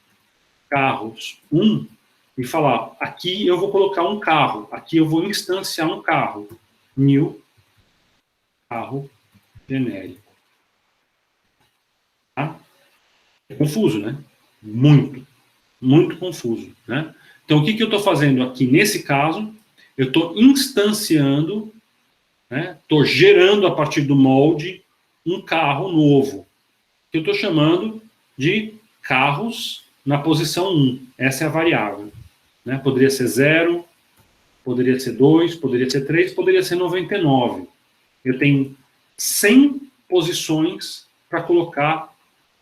carros 1, e falar, aqui eu vou colocar um carro, aqui eu vou instanciar um carro, new carro genérico. Tá? É confuso, né? Muito, muito confuso, né? Então, o que eu estou fazendo aqui nesse caso? Eu estou instanciando, né? Estou gerando a partir do molde um carro novo, que eu estou chamando de carros na posição 1. Essa é a variável. Né? Poderia ser 0, poderia ser 2, poderia ser 3, poderia ser 99. Eu tenho 100 posições para colocar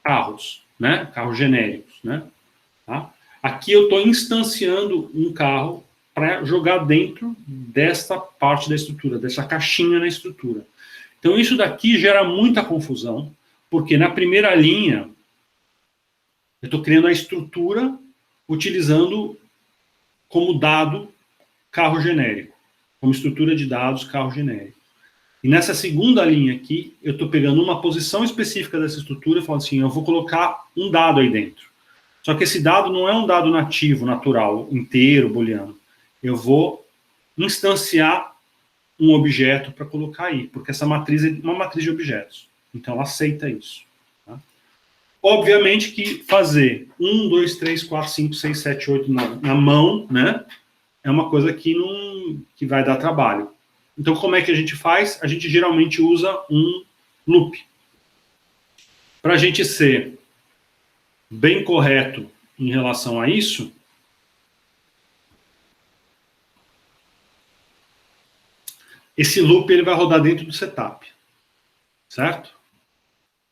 carros, né? Carros genéricos. Né? Tá? Aqui eu estou instanciando um carro para jogar dentro desta parte da estrutura, dessa caixinha na estrutura. Então isso daqui gera muita confusão, porque na primeira linha eu estou criando a estrutura utilizando como dado carro genérico, como estrutura de dados carro genérico. E nessa segunda linha aqui, eu estou pegando uma posição específica dessa estrutura e falando assim, eu vou colocar um dado aí dentro. Só que esse dado não é um dado nativo, natural, inteiro, booleano. Eu vou instanciar um objeto para colocar aí, porque essa matriz é uma matriz de objetos. Então ela aceita isso. Tá? Obviamente que fazer 1, 2, 3, 4, 5, 6, 7, 8 na mão, né, é uma coisa que vai dar trabalho. Então, como é que a gente faz? A gente geralmente usa um loop. Para a gente ser bem correto em relação a isso, esse loop ele vai rodar dentro do setup. Certo?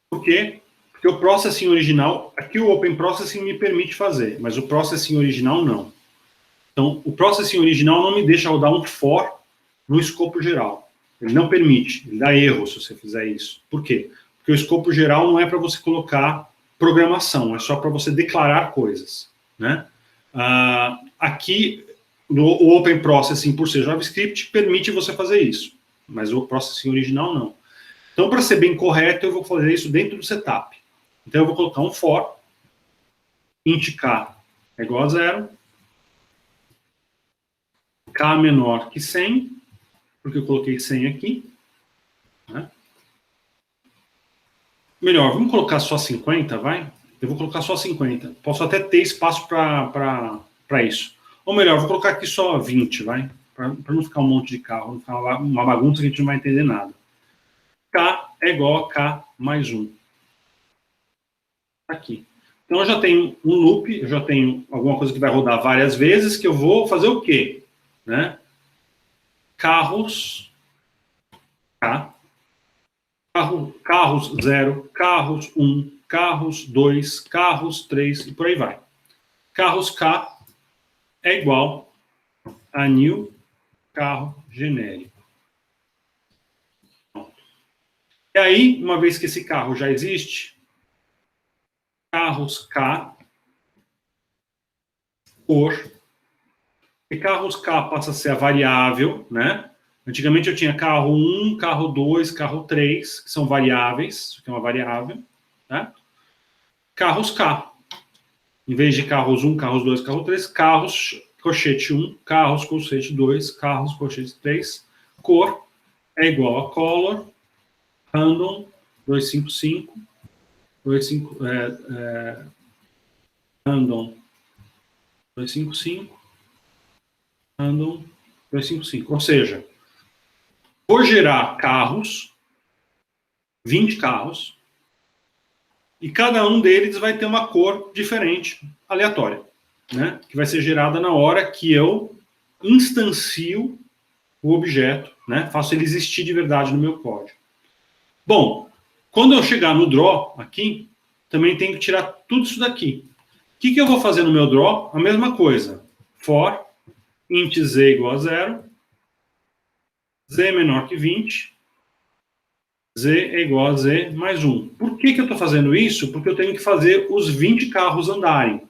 Por quê? Porque o processing original, aqui o Open Processing me permite fazer, mas o processing original não. Então, o processing original não me deixa rodar um for no escopo geral. Ele não permite, ele dá erro se você fizer isso. Por quê? Porque o escopo geral não é para você colocar programação, é só para você declarar coisas. Né? Aqui, o Open Processing, por ser JavaScript, permite você fazer isso, mas o processing original não. Então, para ser bem correto, eu vou fazer isso dentro do setup. Então, eu vou colocar um for, int k é igual a 0, k menor que 100, porque eu coloquei 100 aqui. Né? Melhor, vamos colocar só 50, vai? Eu vou colocar só 50. Posso até ter espaço para isso. Ou melhor, vou colocar aqui só 20, vai? Para não ficar um monte de carro, não ficar uma bagunça que a gente não vai entender nada. K é igual a K mais 1. Aqui. Então, eu já tenho um loop, eu já tenho alguma coisa que vai rodar várias vezes, que eu vou fazer o quê? Né? Carros K, carros 0, carros 1, carros 2, carros 3 e por aí vai. Carros K é igual a new carro genérico. E aí, uma vez que esse carro já existe, carros K por... E carros K passa a ser a variável, né? Antigamente eu tinha carro 1, carro 2, carro 3, que são variáveis, isso aqui é uma variável, né? Carros K. Em vez de carros 1, carros 2, carro 3, carros colchete 1, carros colchete 2, carros colchete 3, cor é igual a color, random, 255, random, 255, random, 255. Ou seja, vou gerar carros, 20 carros, e cada um deles vai ter uma cor diferente, aleatória, né? Que vai ser gerada na hora que eu instancio o objeto, né? Faço ele existir de verdade no meu código. Bom, quando eu chegar no draw aqui, também tenho que tirar tudo isso daqui. O que eu vou fazer no meu draw? A mesma coisa. For int z igual a 0, z menor que 20, z é igual a z mais 1. Por que eu estou fazendo isso? Porque eu tenho que fazer os 20 carros andarem.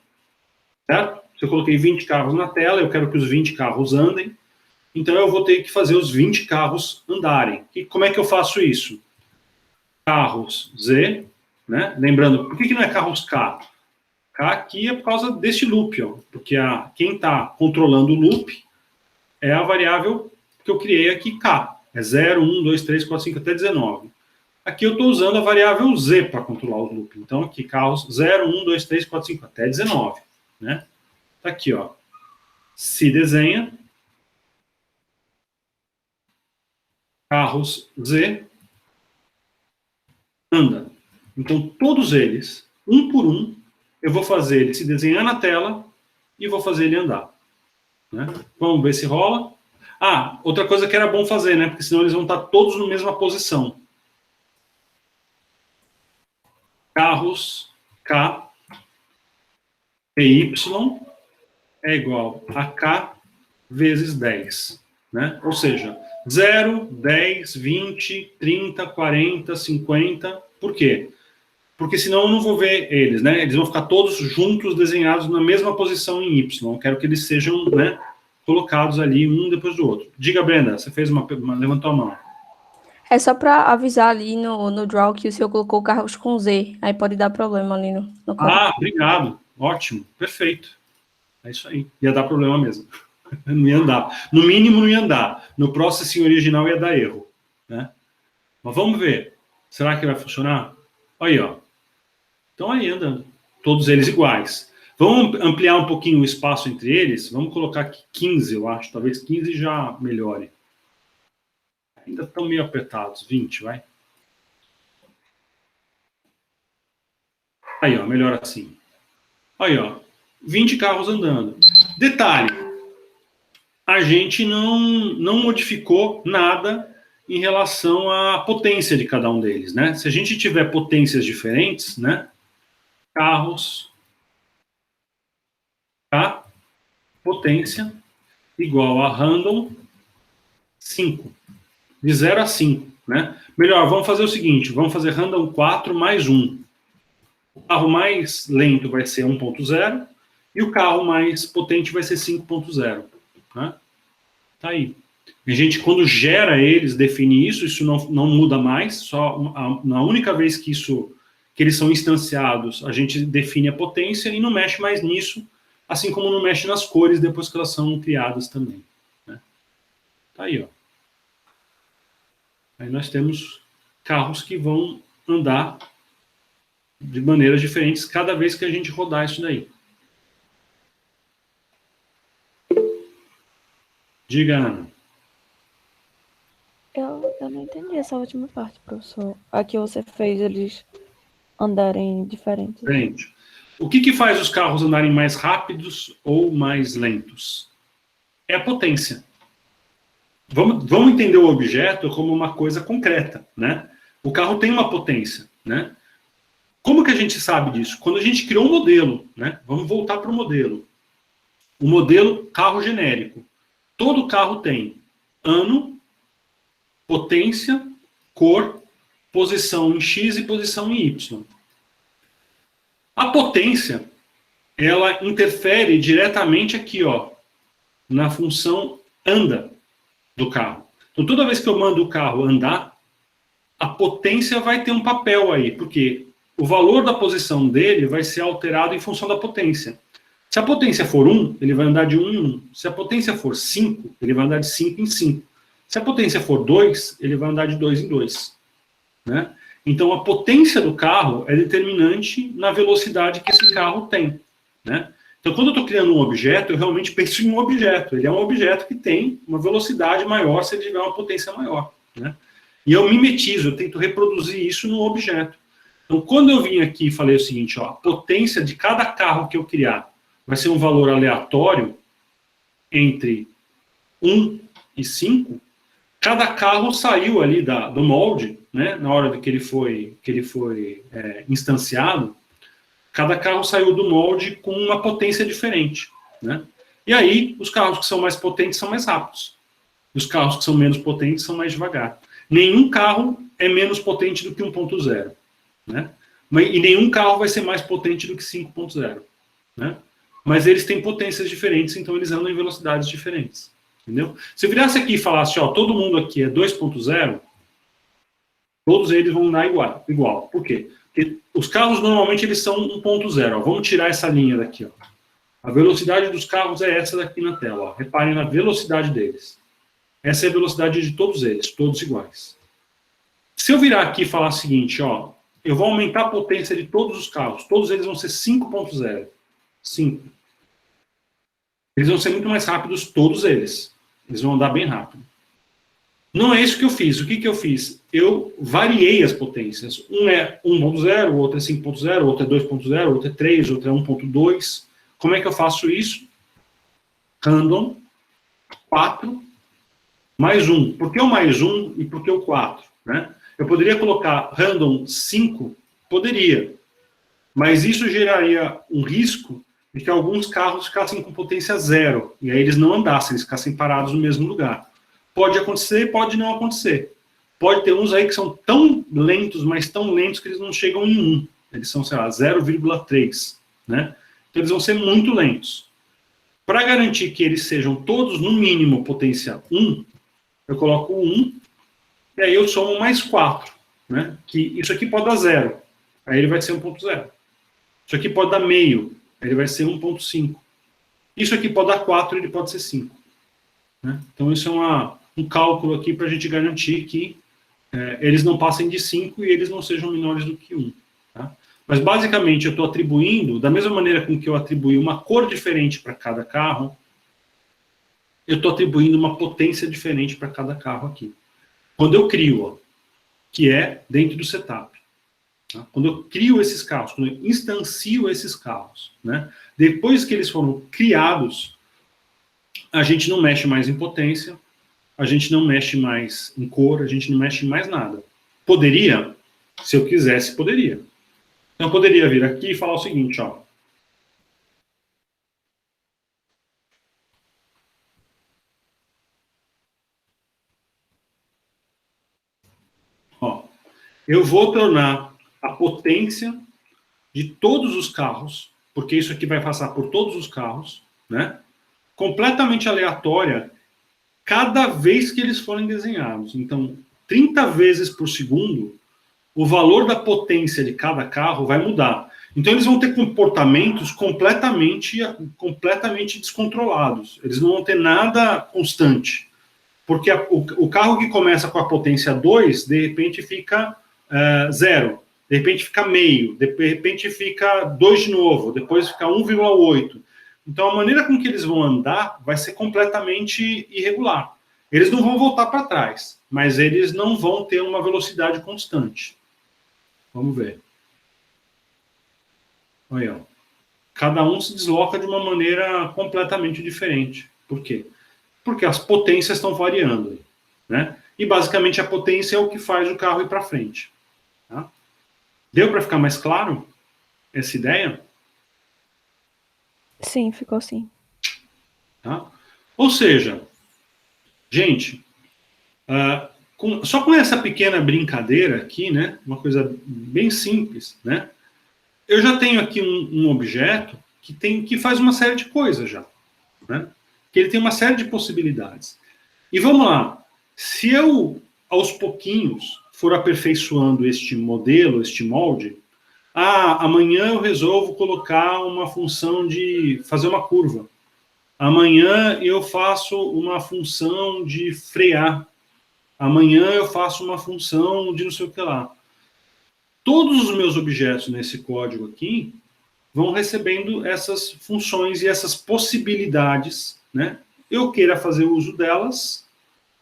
Certo? Se eu coloquei 20 carros na tela, eu quero que os 20 carros andem. Então eu vou ter que fazer os 20 carros andarem. E como é que eu faço isso? Carros Z, né? Lembrando, por que não é carros K? K aqui é por causa deste loop, ó, porque quem está controlando o loop é a variável que eu criei aqui, K. É 0, 1, 2, 3, 4, 5, até 19. Aqui eu estou usando a variável Z para controlar o loop. Então, aqui, carros 0, 1, 2, 3, 4, 5, até 19. Né? Tá aqui, ó. Se desenha. Carros Z. Anda. Então, todos eles, um por um, eu vou fazer ele se desenhar na tela e vou fazer ele andar. Né? Vamos ver se rola. Ah, outra coisa que era bom fazer, né? Porque senão eles vão estar todos na mesma posição. Carros K PY é igual a K vezes 10. Né? Ou seja, 0, 10, 20, 30, 40, 50. Por quê? Porque senão eu não vou ver eles, né? Eles vão ficar todos juntos, desenhados na mesma posição em Y. Eu quero que eles sejam, né, colocados ali, um depois do outro. Diga, Brenda, você fez levantou a mão. É só para avisar ali no draw que o senhor colocou carros com Z. Aí pode dar problema ali no código. Ah, obrigado. Ótimo. Perfeito. É isso aí. Ia dar problema mesmo. Não ia andar. No mínimo não ia andar. No processing original ia dar erro. Né? Mas vamos ver. Será que vai funcionar? Aí, ó. Então aí anda. Todos eles iguais. Vamos ampliar um pouquinho o espaço entre eles. Vamos colocar aqui 15, eu acho. Talvez 15 já melhore. Ainda estão meio apertados. 20, vai. Aí, ó. Melhor assim. Aí, ó. 20 carros andando. Detalhe. A gente não modificou nada em relação à potência de cada um deles, né? Se a gente tiver potências diferentes, né? Carros, tá? Potência igual a random 5. De 0 a 5, né? Melhor, vamos fazer o seguinte, vamos fazer random 4 mais 1. O carro mais lento vai ser 1.0 e o carro mais potente vai ser 5.0, né? Tá aí. A gente, quando gera eles, define isso não muda mais, só na única vez que eles são instanciados, a gente define a potência e não mexe mais nisso, assim como não mexe nas cores depois que elas são criadas também. Né? Tá aí, ó. Aí nós temos carros que vão andar de maneiras diferentes cada vez que a gente rodar isso daí. Diga, Ana. Eu não entendi essa última parte, professor. Aqui você fez eles andarem diferentes. Diferente. O que faz os carros andarem mais rápidos ou mais lentos? É a potência. Vamos entender o objeto como uma coisa concreta, né? O carro tem uma potência, né? Como que a gente sabe disso? Quando a gente criou um modelo, né? Vamos voltar para o modelo. O modelo carro genérico. Todo carro tem ano, potência, cor, posição em X e posição em Y. A potência, ela interfere diretamente aqui, ó, na função anda do carro. Então, toda vez que eu mando o carro andar, a potência vai ter um papel aí, porque o valor da posição dele vai ser alterado em função da potência. Se a potência for 1, ele vai andar de 1 em 1. Se a potência for 5, ele vai andar de 5 em 5. Se a potência for 2, ele vai andar de 2 em 2. Né? Então, a potência do carro é determinante na velocidade que esse carro tem. Né? Então, quando eu estou criando um objeto, eu realmente penso em um objeto. Ele é um objeto que tem uma velocidade maior se ele tiver uma potência maior. Né? E eu mimetizo, eu tento reproduzir isso no objeto. Então, quando eu vim aqui e falei o seguinte, ó, a potência de cada carro que eu criar vai ser um valor aleatório entre 1 e 5, cada carro saiu ali do molde, né, na hora que ele foi instanciado, cada carro saiu do molde com uma potência diferente. Né? E aí, os carros que são mais potentes são mais rápidos. Os carros que são menos potentes são mais devagar. Nenhum carro é menos potente do que 1.0. Né? E nenhum carro vai ser mais potente do que 5.0. Né? Mas eles têm potências diferentes, então eles andam em velocidades diferentes. Entendeu? Se eu virasse aqui e falasse, ó, todo mundo aqui é 2.0, todos eles vão andar igual. Por quê? Porque os carros normalmente eles são 1.0. Vamos tirar essa linha daqui. Ó. A velocidade dos carros é essa daqui na tela. Ó. Reparem na velocidade deles. Essa é a velocidade de todos eles, todos iguais. Se eu virar aqui e falar o seguinte, ó, eu vou aumentar a potência de todos os carros, todos eles vão ser 5.0. 5. Eles vão ser muito mais rápidos, todos eles. Eles vão andar bem rápido. Não é isso que eu fiz. O que eu fiz? Eu variei as potências. Um é 1.0, o outro é 5.0, o outro é 2.0, o outro é 3, o outro é 1.2. Como é que eu faço isso? Random 4 mais 1. Por que o mais 1 e por que o 4? Né? Eu poderia colocar random 5? Poderia. Mas isso geraria um risco de que alguns carros ficassem com potência 0. E aí eles não andassem, eles ficassem parados no mesmo lugar. Pode acontecer, pode não acontecer. Pode ter uns aí que são tão lentos, mas tão lentos que eles não chegam em 1. Eles são, sei lá, 0,3. Né? Então eles vão ser muito lentos. Para garantir que eles sejam todos, no mínimo, potência 1, eu coloco 1, e aí eu somo mais 4. Né? Que isso aqui pode dar 0. Aí ele vai ser 1.0. Isso aqui pode dar meio. Aí ele vai ser 1.5. Isso aqui pode dar 4, ele pode ser 5. Né? Então isso é um cálculo aqui para a gente garantir que eles não passem de 5 e eles não sejam menores do que 1. Tá? Mas basicamente eu estou atribuindo, da mesma maneira com que eu atribuí uma cor diferente para cada carro, eu estou atribuindo uma potência diferente para cada carro aqui. Quando eu crio, ó, que é dentro do setup. Tá? Quando eu crio esses carros, quando eu instancio esses carros, né? Depois que eles foram criados, a gente não mexe mais em potência, a gente não mexe mais em cor, a gente não mexe em mais nada. Poderia? Se eu quisesse, poderia. Então, eu poderia vir aqui e falar o seguinte, ó. Ó, eu vou tornar a potência de todos os carros, porque isso aqui vai passar por todos os carros, né? Completamente aleatória cada vez que eles forem desenhados. Então, 30 vezes por segundo, o valor da potência de cada carro vai mudar. Então, eles vão ter comportamentos completamente descontrolados. Eles não vão ter nada constante. Porque o carro que começa com a potência 2, de repente fica 0. De repente fica meio. De repente fica 2 de novo. Depois fica 1,8. Então, a maneira com que eles vão andar vai ser completamente irregular. Eles não vão voltar para trás, mas eles não vão ter uma velocidade constante. Vamos ver. Olha, ó. Cada um se desloca de uma maneira completamente diferente. Por quê? Porque as potências estão variando, né? E basicamente a potência é o que faz o carro ir para frente. Tá? Deu para ficar mais claro essa ideia? Sim, ficou assim. Tá? Ou seja, gente, só com essa pequena brincadeira aqui, né? Uma coisa bem simples, né? Eu já tenho aqui um objeto que faz uma série de coisas já, né? Que ele tem uma série de possibilidades. E vamos lá. Se eu, aos pouquinhos, for aperfeiçoando este modelo, este molde, amanhã eu resolvo colocar uma função de fazer uma curva. Amanhã eu faço uma função de frear. Amanhã eu faço uma função de não sei o que lá. Todos os meus objetos nesse código aqui vão recebendo essas funções e essas possibilidades, né? Eu queira fazer uso delas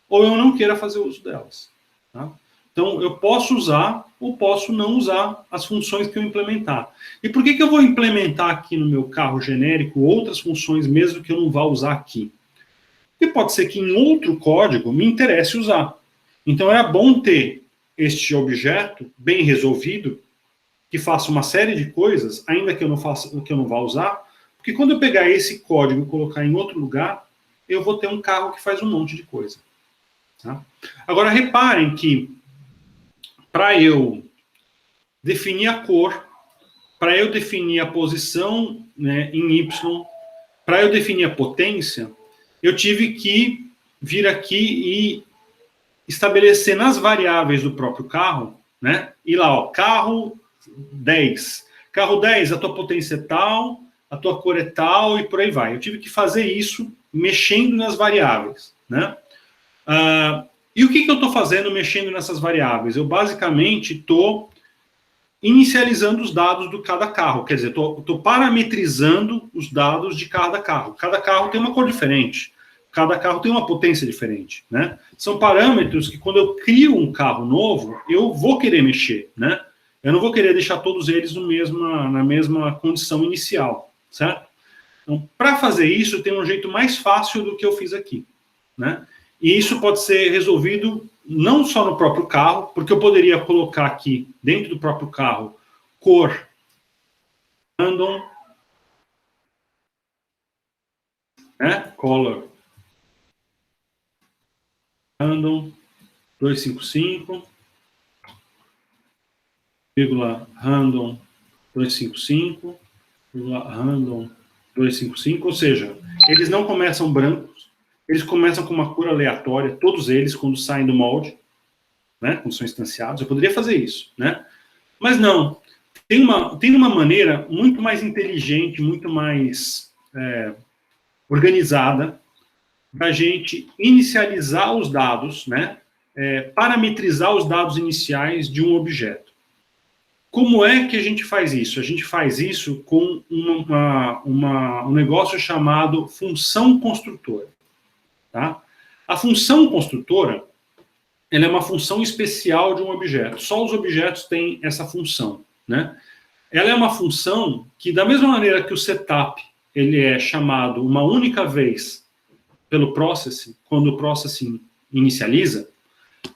ou eu não queira fazer uso delas. Tá? Então, eu posso usar ou posso não usar as funções que eu implementar. E por que eu vou implementar aqui no meu carro genérico outras funções mesmo que eu não vá usar aqui? Porque pode ser que em outro código me interesse usar. Então, é bom ter este objeto bem resolvido, que faça uma série de coisas, ainda que eu não vá usar, porque quando eu pegar esse código e colocar em outro lugar, eu vou ter um carro que faz um monte de coisa. Tá? Agora, reparem que para eu definir a cor, para eu definir a posição, né, em Y, para eu definir a potência, eu tive que vir aqui e estabelecer nas variáveis do próprio carro, né? E lá, ó, carro 10. Carro 10, a tua potência é tal, a tua cor é tal, e por aí vai. Eu tive que fazer isso mexendo nas variáveis, né? E o que eu estou fazendo mexendo nessas variáveis? Eu basicamente estou inicializando os dados de cada carro, quer dizer, estou parametrizando os dados de cada carro. Cada carro tem uma cor diferente, cada carro tem uma potência diferente, né? São parâmetros que quando eu crio um carro novo, eu vou querer mexer, né? Eu não vou querer deixar todos eles na mesma condição inicial, certo? Então, para fazer isso, tem um jeito mais fácil do que eu fiz aqui, né? E isso pode ser resolvido não só no próprio carro, porque eu poderia colocar aqui, dentro do próprio carro, cor random, né? Color random 255, vírgula random 255, vírgula random 255, ou seja, eles não começam brancos, eles começam com uma cor aleatória, todos eles, quando saem do molde, né, quando são instanciados. Eu poderia fazer isso, né? Mas não. Tem uma maneira muito mais inteligente, muito mais organizada, da gente inicializar os dados, né? Parametrizar os dados iniciais de um objeto. Como é que a gente faz isso? A gente faz isso com um negócio chamado função construtora. Tá? A função construtora, ela é uma função especial de um objeto. Só os objetos têm essa função, né? Ela é uma função que, da mesma maneira que o setup ele é chamado uma única vez pelo processing, quando o processing inicializa,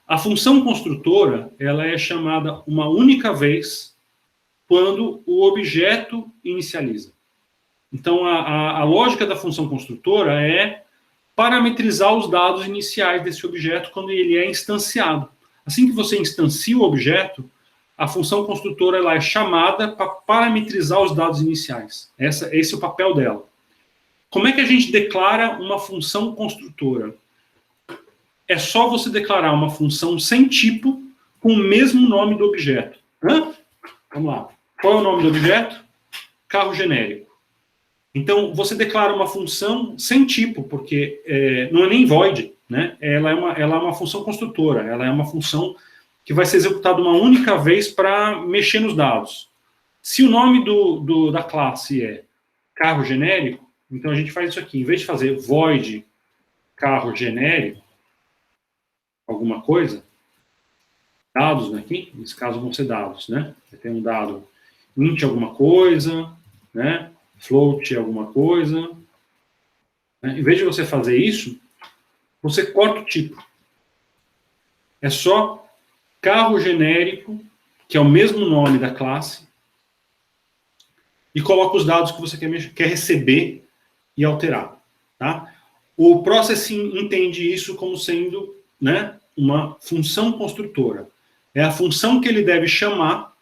a função construtora ela é chamada uma única vez quando o objeto inicializa. Então, a lógica da função construtora é parametrizar os dados iniciais desse objeto quando ele é instanciado. Assim que você instancia o objeto, a função construtora ela é chamada para parametrizar os dados iniciais. Esse é o papel dela. Como é que a gente declara uma função construtora? É só você declarar uma função sem tipo com o mesmo nome do objeto. Vamos lá. Qual é o nome do objeto? Carro genérico. Então, você declara uma função sem tipo, porque não é nem void, né? Ela é uma função construtora, ela é uma função que vai ser executada uma única vez para mexer nos dados. Se o nome da classe é carro genérico, então a gente faz isso aqui. Em vez de fazer void carro genérico, alguma coisa, dados, né, aqui, nesse caso vão ser dados, né? Vai ter um dado int alguma coisa, né? Float alguma coisa. Né? Em vez de você fazer isso, você corta o tipo. É só carro genérico, que é o mesmo nome da classe, e coloca os dados que você quer receber e alterar. Tá? O Processing entende isso como sendo, né, uma função construtora. É a função que ele deve chamar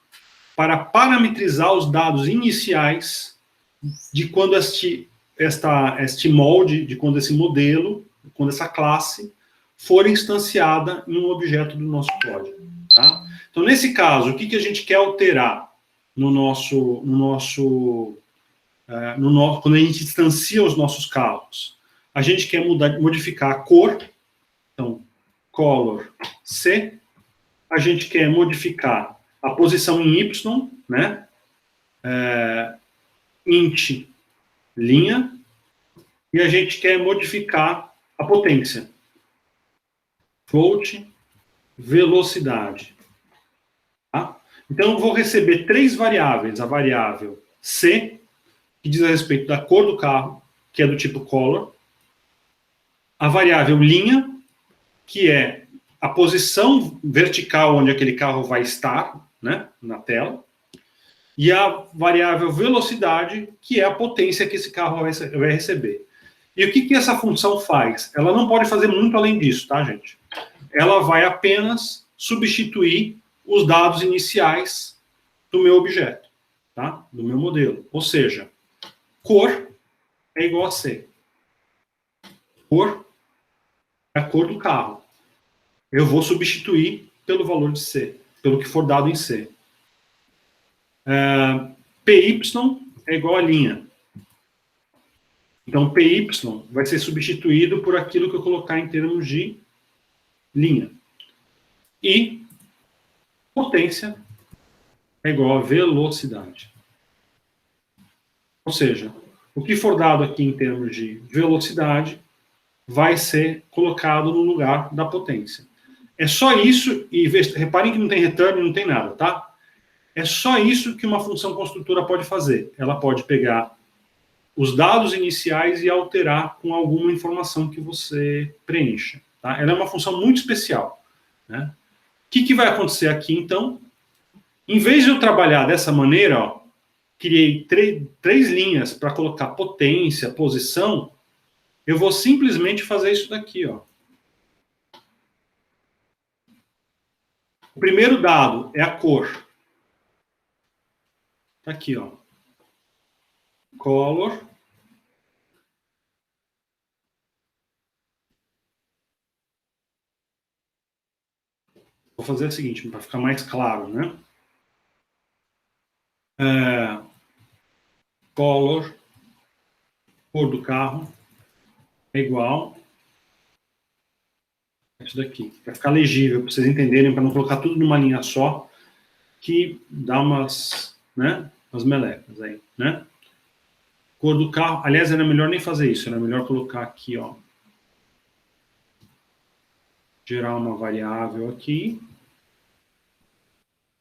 para parametrizar os dados iniciais de quando este molde, de quando esse modelo, quando essa classe for instanciada em um objeto do nosso código. Tá? Então, nesse caso, o que a gente quer alterar quando a gente instancia os nossos carros? A gente quer modificar a cor, então, color C. A gente quer modificar a posição em Y, né? Int linha, e a gente quer modificar a potência. Float, velocidade. Tá? Então, eu vou receber 3 variáveis. A variável C, que diz a respeito da cor do carro, que é do tipo color. A variável linha, que é a posição vertical onde aquele carro vai estar, né, na tela. E a variável velocidade, que é a potência que esse carro vai receber. E o que essa função faz? Ela não pode fazer muito além disso, tá, gente? Ela vai apenas substituir os dados iniciais do meu objeto, tá? Do meu modelo. Ou seja, cor é igual a C. Cor é a cor do carro. Eu vou substituir pelo valor de C, pelo que for dado em C. PY é igual a linha. Então, PY vai ser substituído por aquilo que eu colocar em termos de linha. E potência é igual a velocidade. Ou seja, o que for dado aqui em termos de velocidade vai ser colocado no lugar da potência. É só isso, e reparem que não tem return, não tem nada, tá? É só isso que uma função construtora pode fazer. Ela pode pegar os dados iniciais e alterar com alguma informação que você preencha. Tá? Ela é uma função muito especial. Né? O que vai acontecer aqui, então? Em vez de eu trabalhar dessa maneira, ó, criei 3 linhas para colocar potência, posição, eu vou simplesmente fazer isso daqui. Ó. O primeiro dado é a cor. Tá aqui, ó. Color. Vou fazer o seguinte, para ficar mais claro, né? Color, cor do carro, é igual a isso daqui. Para ficar legível, para vocês entenderem, para não colocar tudo numa linha só, que dá umas melecas aí, né? Cor do carro, aliás, era melhor nem fazer isso, era melhor colocar aqui, ó. Gerar uma variável aqui.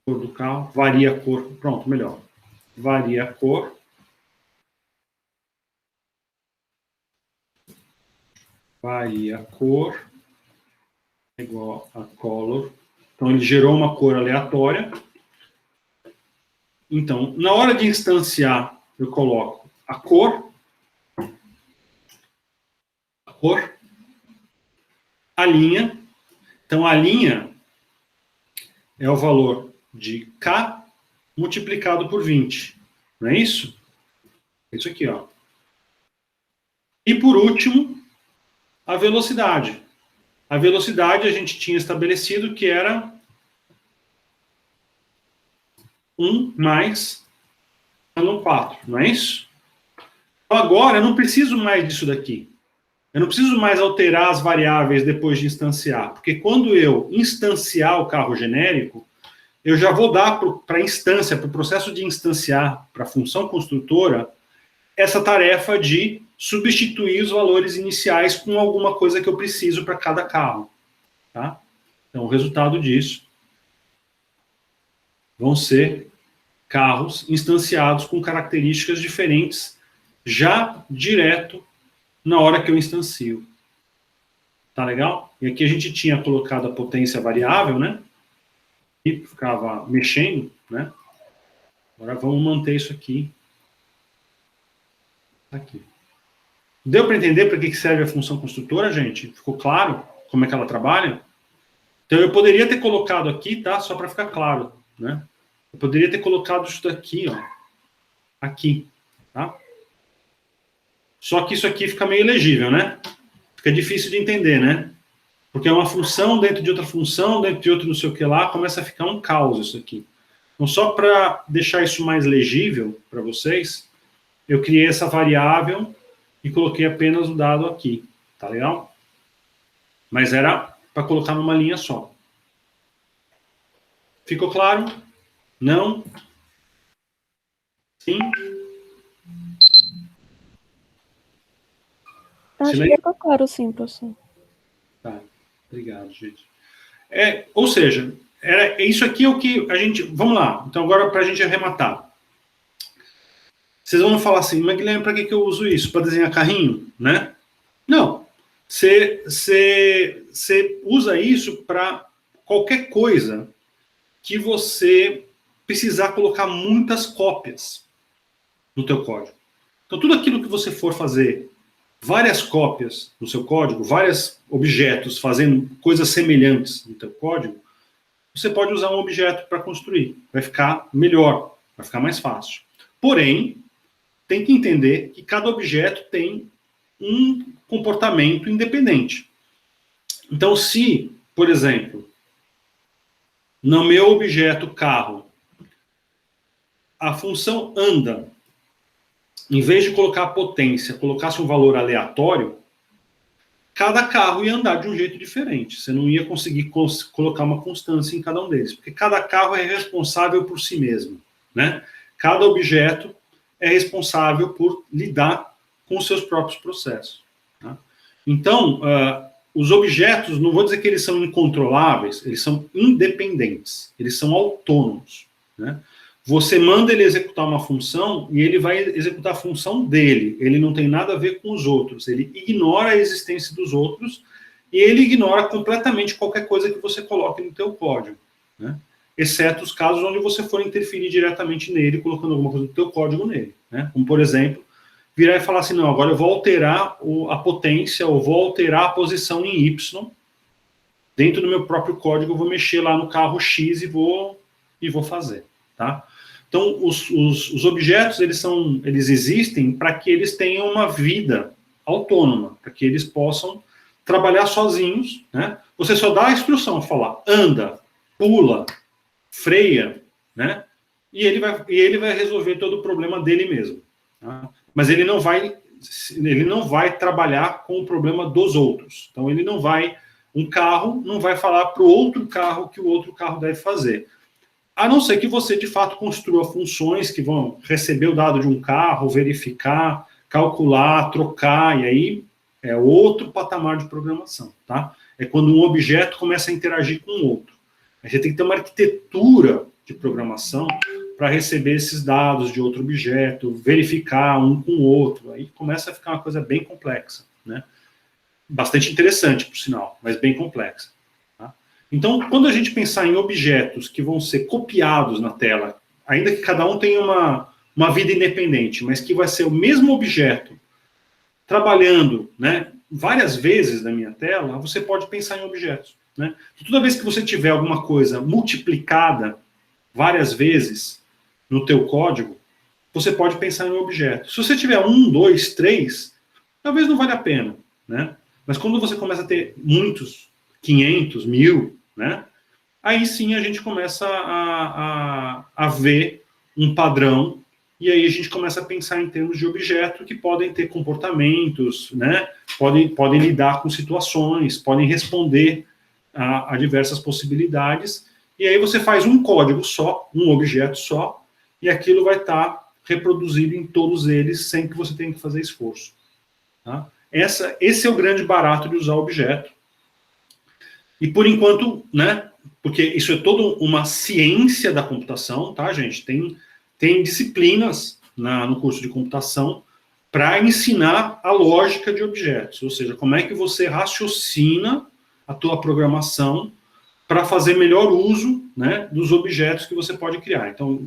Cor do carro, varia a cor, pronto, melhor. Varia a cor. Varia a cor. Igual a color. Então, ele gerou uma cor aleatória. Então, na hora de instanciar, eu coloco a cor, a linha. Então, a linha é o valor de K multiplicado por 20. Não é isso? Isso aqui, ó. E, por último, a velocidade. A velocidade a gente tinha estabelecido que era 1 mais y4, não é isso? Então, agora, eu não preciso mais disso daqui. Eu não preciso mais alterar as variáveis depois de instanciar, porque quando eu instanciar o carro genérico, eu já vou dar para a instância, para o processo de instanciar, para a função construtora, essa tarefa de substituir os valores iniciais com alguma coisa que eu preciso para cada carro. Tá? Então, o resultado disso vão ser carros instanciados com características diferentes já direto na hora que eu instancio. Tá legal? E aqui a gente tinha colocado a potência variável, né? E ficava mexendo, né? Agora vamos manter isso aqui. Aqui. Deu para entender para que serve a função construtora, gente? Ficou claro como é que ela trabalha? Então eu poderia ter colocado aqui, tá? Só para ficar claro, né? Eu poderia ter colocado isso daqui, ó. Aqui, tá? Só que isso aqui fica meio ilegível, né? Fica difícil de entender, né? Porque é uma função dentro de outra função, dentro de outro não sei o que lá, começa a ficar um caos isso aqui. Então, só para deixar isso mais legível para vocês, eu criei essa variável e coloquei apenas o dado aqui, tá legal? Mas era para colocar numa linha só. Ficou claro? Não? Sim? Acho que ficou claro sim, professor. Tá, obrigado, gente. Ou seja, isso aqui é o que a gente... Vamos lá, então agora para a gente arrematar. Vocês vão falar assim, mas Guilherme, para que eu uso isso? Para desenhar carrinho, né? Não. Você usa isso para qualquer coisa que você precisar colocar muitas cópias no teu código. Então, tudo aquilo que você for fazer várias cópias no seu código, vários objetos fazendo coisas semelhantes no teu código, você pode usar um objeto para construir. Vai ficar melhor, vai ficar mais fácil. Porém, tem que entender que cada objeto tem um comportamento independente. Então, se, por exemplo, no meu objeto carro, a função anda, em vez de colocar a potência, colocasse um valor aleatório, cada carro ia andar de um jeito diferente. Você não ia conseguir colocar uma constância em cada um deles, porque cada carro é responsável por si mesmo, né? Cada objeto é responsável por lidar com os seus próprios processos. Tá? Então, os objetos, não vou dizer que eles são incontroláveis, eles são independentes, eles são autônomos, né? Você manda ele executar uma função e ele vai executar a função dele. Ele não tem nada a ver com os outros. Ele ignora a existência dos outros e ele ignora completamente qualquer coisa que você coloque no teu código, né? Exceto os casos onde você for interferir diretamente nele, colocando alguma coisa do teu código nele, né? Como, por exemplo, virar e falar assim, não, agora eu vou alterar a potência, ou vou alterar a posição em Y. Dentro do meu próprio código, eu vou mexer lá no carro X e vou fazer, tá? Então, os objetos, eles existem para que eles tenham uma vida autônoma, para que eles possam trabalhar sozinhos, né? Você só dá a instrução, falar, anda, pula, freia, né? E ele vai resolver todo o problema dele mesmo, tá? Mas ele não vai trabalhar com o problema dos outros. Então, um carro não vai falar para o outro carro que o outro carro deve fazer. A não ser que você, de fato, construa funções que vão receber o dado de um carro, verificar, calcular, trocar, e aí é outro patamar de programação, tá? É quando um objeto começa a interagir com o outro. A gente tem que ter uma arquitetura de programação para receber esses dados de outro objeto, verificar um com o outro. Aí começa a ficar uma coisa bem complexa, né? Bastante interessante, por sinal, mas bem complexa. Então, quando a gente pensar em objetos que vão ser copiados na tela, ainda que cada um tenha uma vida independente, mas que vai ser o mesmo objeto trabalhando, né, várias vezes na minha tela, você pode pensar em objetos, né? Toda vez que você tiver alguma coisa multiplicada várias vezes no teu código, você pode pensar em um objeto. Se você tiver 1, 2, 3, talvez não valha a pena, né? Mas quando você começa a ter muitos, 500, 1000, né? Aí sim a gente começa a ver um padrão, e aí a gente começa a pensar em termos de objeto que podem ter comportamentos, né? Podem lidar com situações, podem responder a diversas possibilidades, e aí você faz um código só, um objeto só, e aquilo vai estar reproduzido em todos eles sem que você tenha que fazer esforço. Tá? Esse é o grande barato de usar objeto. E por enquanto, né, porque isso é toda uma ciência da computação, tá, gente? Tem disciplinas no curso de computação para ensinar a lógica de objetos, ou seja, como é que você raciocina a tua programação para fazer melhor uso, né, dos objetos que você pode criar. Então,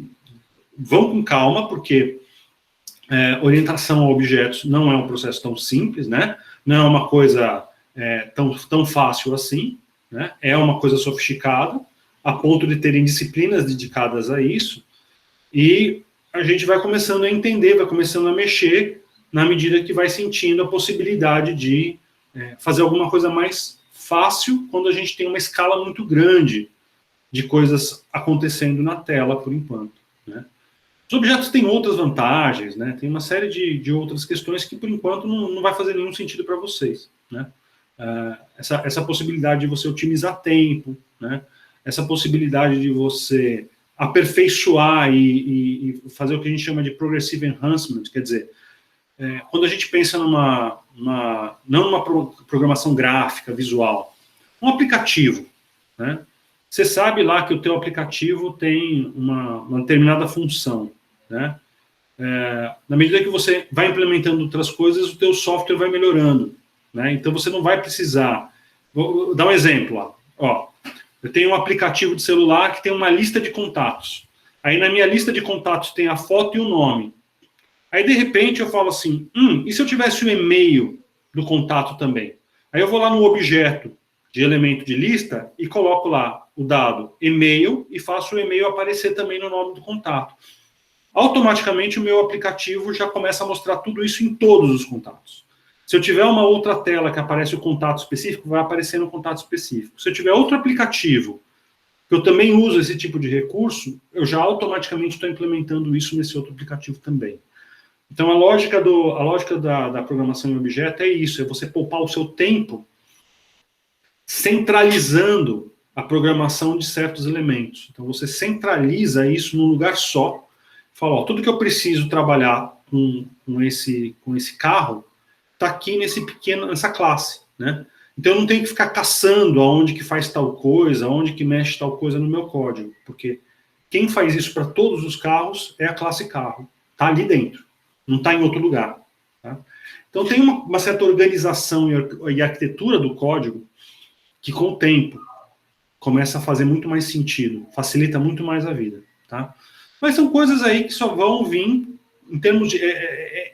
vão com calma, porque orientação a objetos não é um processo tão simples, né? Não é uma coisa tão fácil assim, né? É uma coisa sofisticada, a ponto de terem disciplinas dedicadas a isso, e a gente vai começando a entender, vai começando a mexer, na medida que vai sentindo a possibilidade de fazer alguma coisa mais fácil, quando a gente tem uma escala muito grande de coisas acontecendo na tela, por enquanto, né? Os objetos têm outras vantagens, né? Tem uma série de outras questões que, por enquanto, não vai fazer nenhum sentido para vocês, né? Essa possibilidade de você otimizar tempo, né? Essa possibilidade de você aperfeiçoar e fazer o que a gente chama de progressive enhancement, quer dizer, quando a gente pensa não numa programação gráfica, visual, um aplicativo, né? Você sabe lá que o teu aplicativo tem uma determinada função, né? Na medida que você vai implementando outras coisas, o teu software vai melhorando, né? Então você não vai precisar... Vou dar um exemplo, ó. Eu tenho um aplicativo de celular que tem uma lista de contatos. Aí na minha lista de contatos tem a foto e o nome. Aí de repente eu falo assim, e se eu tivesse o e-mail do contato também? Aí eu vou lá no objeto de elemento de lista e coloco lá o dado e-mail e faço o e-mail aparecer também no nome do contato. Automaticamente o meu aplicativo já começa a mostrar tudo isso em todos os contatos. Se eu tiver uma outra tela que aparece o contato específico, vai aparecer no contato específico. Se eu tiver outro aplicativo que eu também uso esse tipo de recurso, eu já automaticamente estou implementando isso nesse outro aplicativo também. Então a lógica da programação em objeto é isso, é você poupar o seu tempo centralizando a programação de certos elementos. Então você centraliza isso num lugar só, fala, ó, tudo que eu preciso trabalhar com esse carro está aqui nessa classe, né? Então eu não tenho que ficar caçando aonde que faz tal coisa, aonde que mexe tal coisa no meu código, porque quem faz isso para todos os carros é a classe carro, está ali dentro, não está em outro lugar, tá? Então tem uma certa organização e arquitetura do código que com o tempo começa a fazer muito mais sentido, facilita muito mais a vida, tá? Mas são coisas aí que só vão vir em termos de...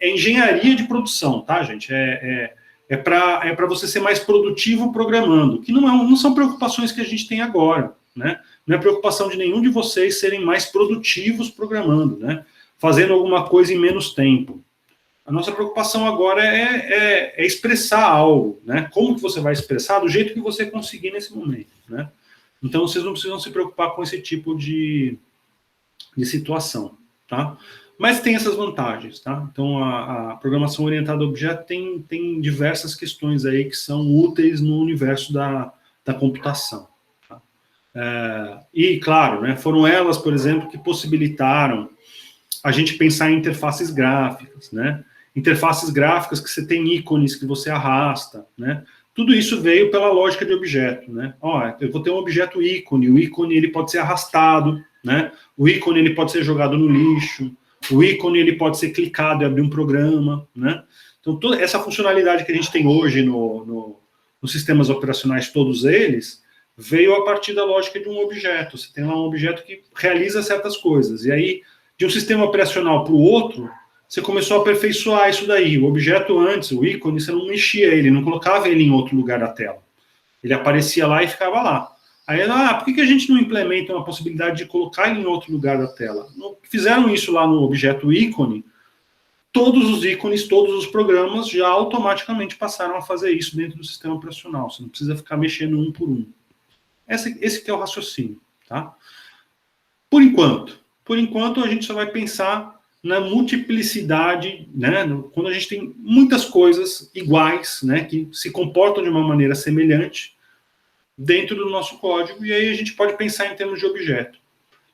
engenharia de produção, tá, gente? É para você ser mais produtivo programando, que não são preocupações que a gente tem agora, né? Não é preocupação de nenhum de vocês serem mais produtivos programando, né? Fazendo alguma coisa em menos tempo. A nossa preocupação agora é expressar algo, né? Como que você vai expressar? Do jeito que você conseguir nesse momento, né? Então, vocês não precisam se preocupar com esse tipo de situação, tá? Mas tem essas vantagens, tá? Então, a programação orientada a objeto tem diversas questões aí que são úteis no universo da computação. Tá? E, claro, né, foram elas, por exemplo, que possibilitaram a gente pensar em interfaces gráficas, né? Interfaces gráficas que você tem ícones que você arrasta, né? Tudo isso veio pela lógica de objeto, né? Ó, eu vou ter um objeto ícone, o ícone ele pode ser arrastado, né? O ícone ele pode ser jogado no lixo, o ícone ele pode ser clicado e abrir um programa, né? Então, toda essa funcionalidade que a gente tem hoje nos sistemas operacionais, todos eles, veio a partir da lógica de um objeto. Você tem lá um objeto que realiza certas coisas, e aí, de um sistema operacional para o outro, você começou a aperfeiçoar isso daí. O objeto antes, o ícone, você não mexia ele, não colocava ele em outro lugar da tela. Ele aparecia lá e ficava lá. Aí, por que a gente não implementa uma possibilidade de colocar ele em outro lugar da tela? Fizeram isso lá no objeto ícone, todos os ícones, todos os programas já automaticamente passaram a fazer isso dentro do sistema operacional. Você não precisa ficar mexendo um por um. Esse que é o raciocínio, tá? Por enquanto a gente só vai pensar na multiplicidade, né? Quando a gente tem muitas coisas iguais, né? Que se comportam de uma maneira semelhante dentro do nosso código, e aí a gente pode pensar em termos de objeto.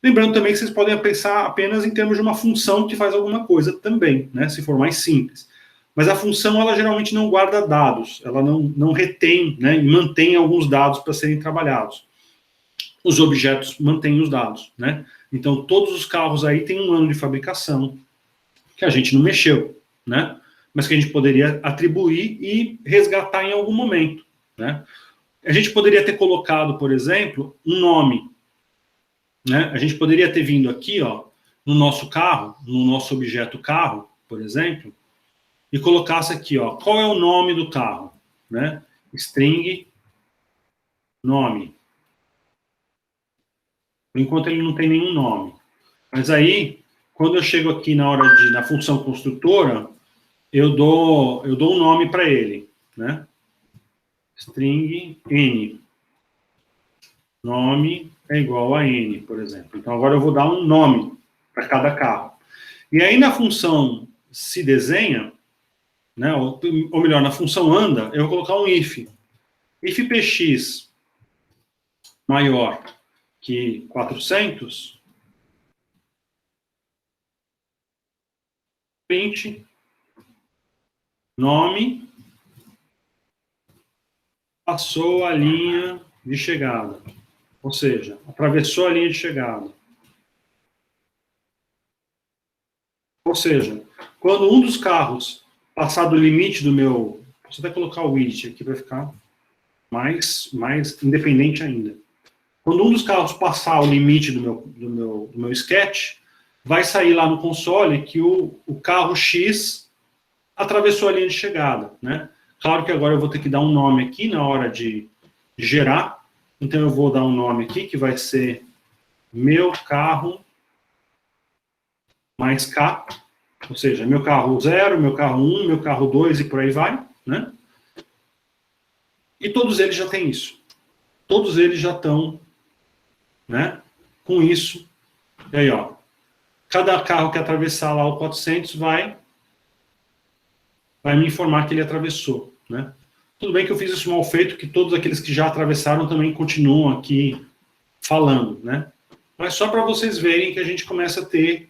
Lembrando também que vocês podem pensar apenas em termos de uma função que faz alguma coisa também, né? Se for mais simples. Mas a função, ela geralmente não guarda dados, ela não retém, né, e mantém alguns dados para serem trabalhados. Os objetos mantêm os dados, né? Então, todos os carros aí têm um ano de fabricação, que a gente não mexeu, né? Mas que a gente poderia atribuir e resgatar em algum momento, né? A gente poderia ter colocado, por exemplo, um nome, né? A gente poderia ter vindo aqui, ó, no nosso carro, no nosso objeto carro, por exemplo, e colocasse aqui, ó, qual é o nome do carro, né? String nome. Por enquanto ele não tem nenhum nome. Mas aí, quando eu chego aqui na função construtora, eu dou um nome para ele, né? String n. Nome é igual a n, por exemplo. Então agora eu vou dar um nome para cada carro. E aí na função se desenha, né, ou melhor, na função anda, eu vou colocar um if. If px maior que 400, print nome passou a linha de chegada. Ou seja, atravessou a linha de chegada. Ou seja, quando um dos carros passar do limite do meu... Posso até colocar o widget aqui para ficar mais independente ainda. Quando um dos carros passar o limite do meu sketch, vai sair lá no console que o carro X atravessou a linha de chegada, né? Claro que agora eu vou ter que dar um nome aqui na hora de gerar. Então eu vou dar um nome aqui que vai ser meu carro mais K, ou seja, meu carro 0, meu carro 1, meu carro 2 e por aí vai, né? E todos eles já têm isso. Todos eles já estão, né, com isso. E aí, ó, cada carro que atravessar lá o 400 vai me informar que ele atravessou, né? Tudo bem que eu fiz isso mal feito, que todos aqueles que já atravessaram também continuam aqui falando, né? Mas só para vocês verem que a gente começa a ter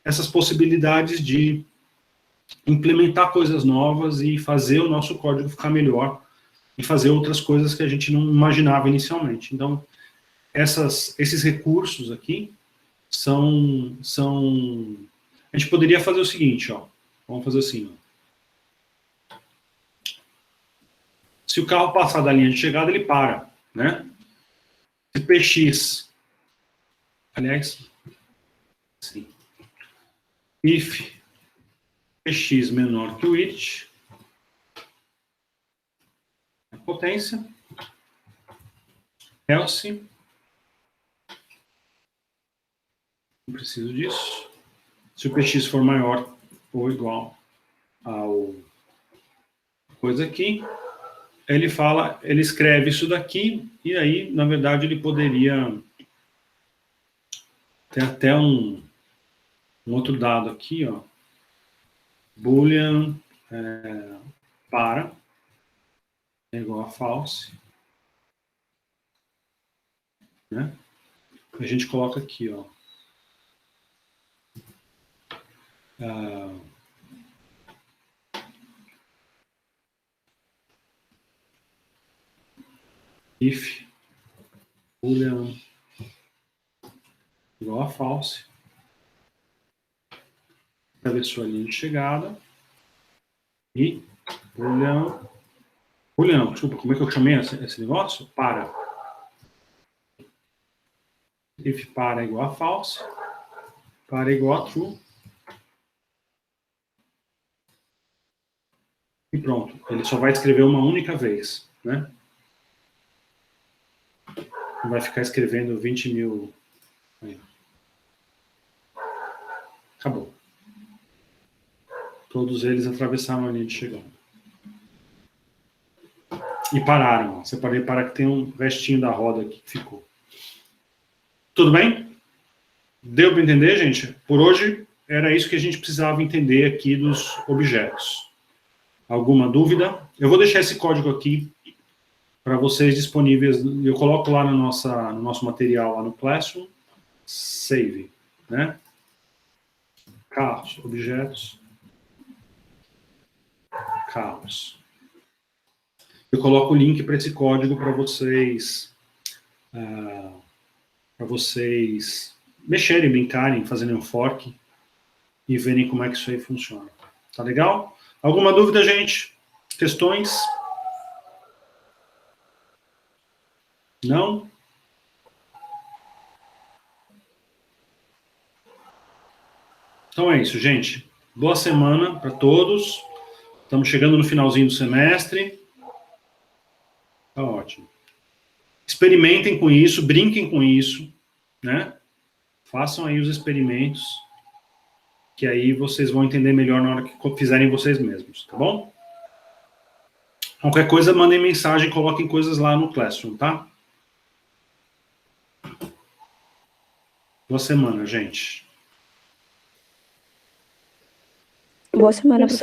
essas possibilidades de implementar coisas novas e fazer o nosso código ficar melhor e fazer outras coisas que a gente não imaginava inicialmente. Então, esses recursos aqui são... A gente poderia fazer o seguinte, ó. Vamos fazer assim, ó. Se o carro passar da linha de chegada, ele para, né? Se px, aliás, sim. If px menor que o it, a potência, else, não preciso disso. Se o px for maior ou igual ao coisa aqui, ele escreve isso daqui, e aí, na verdade, ele poderia ter até um outro dado aqui, ó. Boolean para é igual a false, né? A gente coloca aqui, ó. If boolean igual a false, atravessou a linha de chegada, e boolean, desculpa, como é que eu chamei esse negócio? Para. If para igual a false, para igual a true, e pronto. Ele só vai escrever uma única vez, né? Não vai ficar escrevendo 20 mil. Aí. Acabou. Todos eles atravessaram a linha de chegada. E pararam. Separei para que tem um restinho da roda aqui que ficou. Tudo bem? Deu para entender, gente? Por hoje, era isso que a gente precisava entender aqui dos objetos. Alguma dúvida? Eu vou deixar esse código aqui para vocês disponíveis. Eu coloco lá no nosso material, lá no Classroom. Save, né? Carros, objetos. caos. Eu coloco o link para esse código para vocês mexerem, brincarem, fazerem um fork e verem como é que isso aí funciona. Tá legal? Alguma dúvida, gente? Questões? Não? Então é isso, gente. Boa semana para todos. Estamos chegando no finalzinho do semestre. Tá ótimo. Experimentem com isso, brinquem com isso, né? Façam aí os experimentos, que aí vocês vão entender melhor na hora que fizerem vocês mesmos, tá bom? Qualquer coisa, mandem mensagem, coloquem coisas lá no Classroom, tá? Boa semana, gente. Boa semana,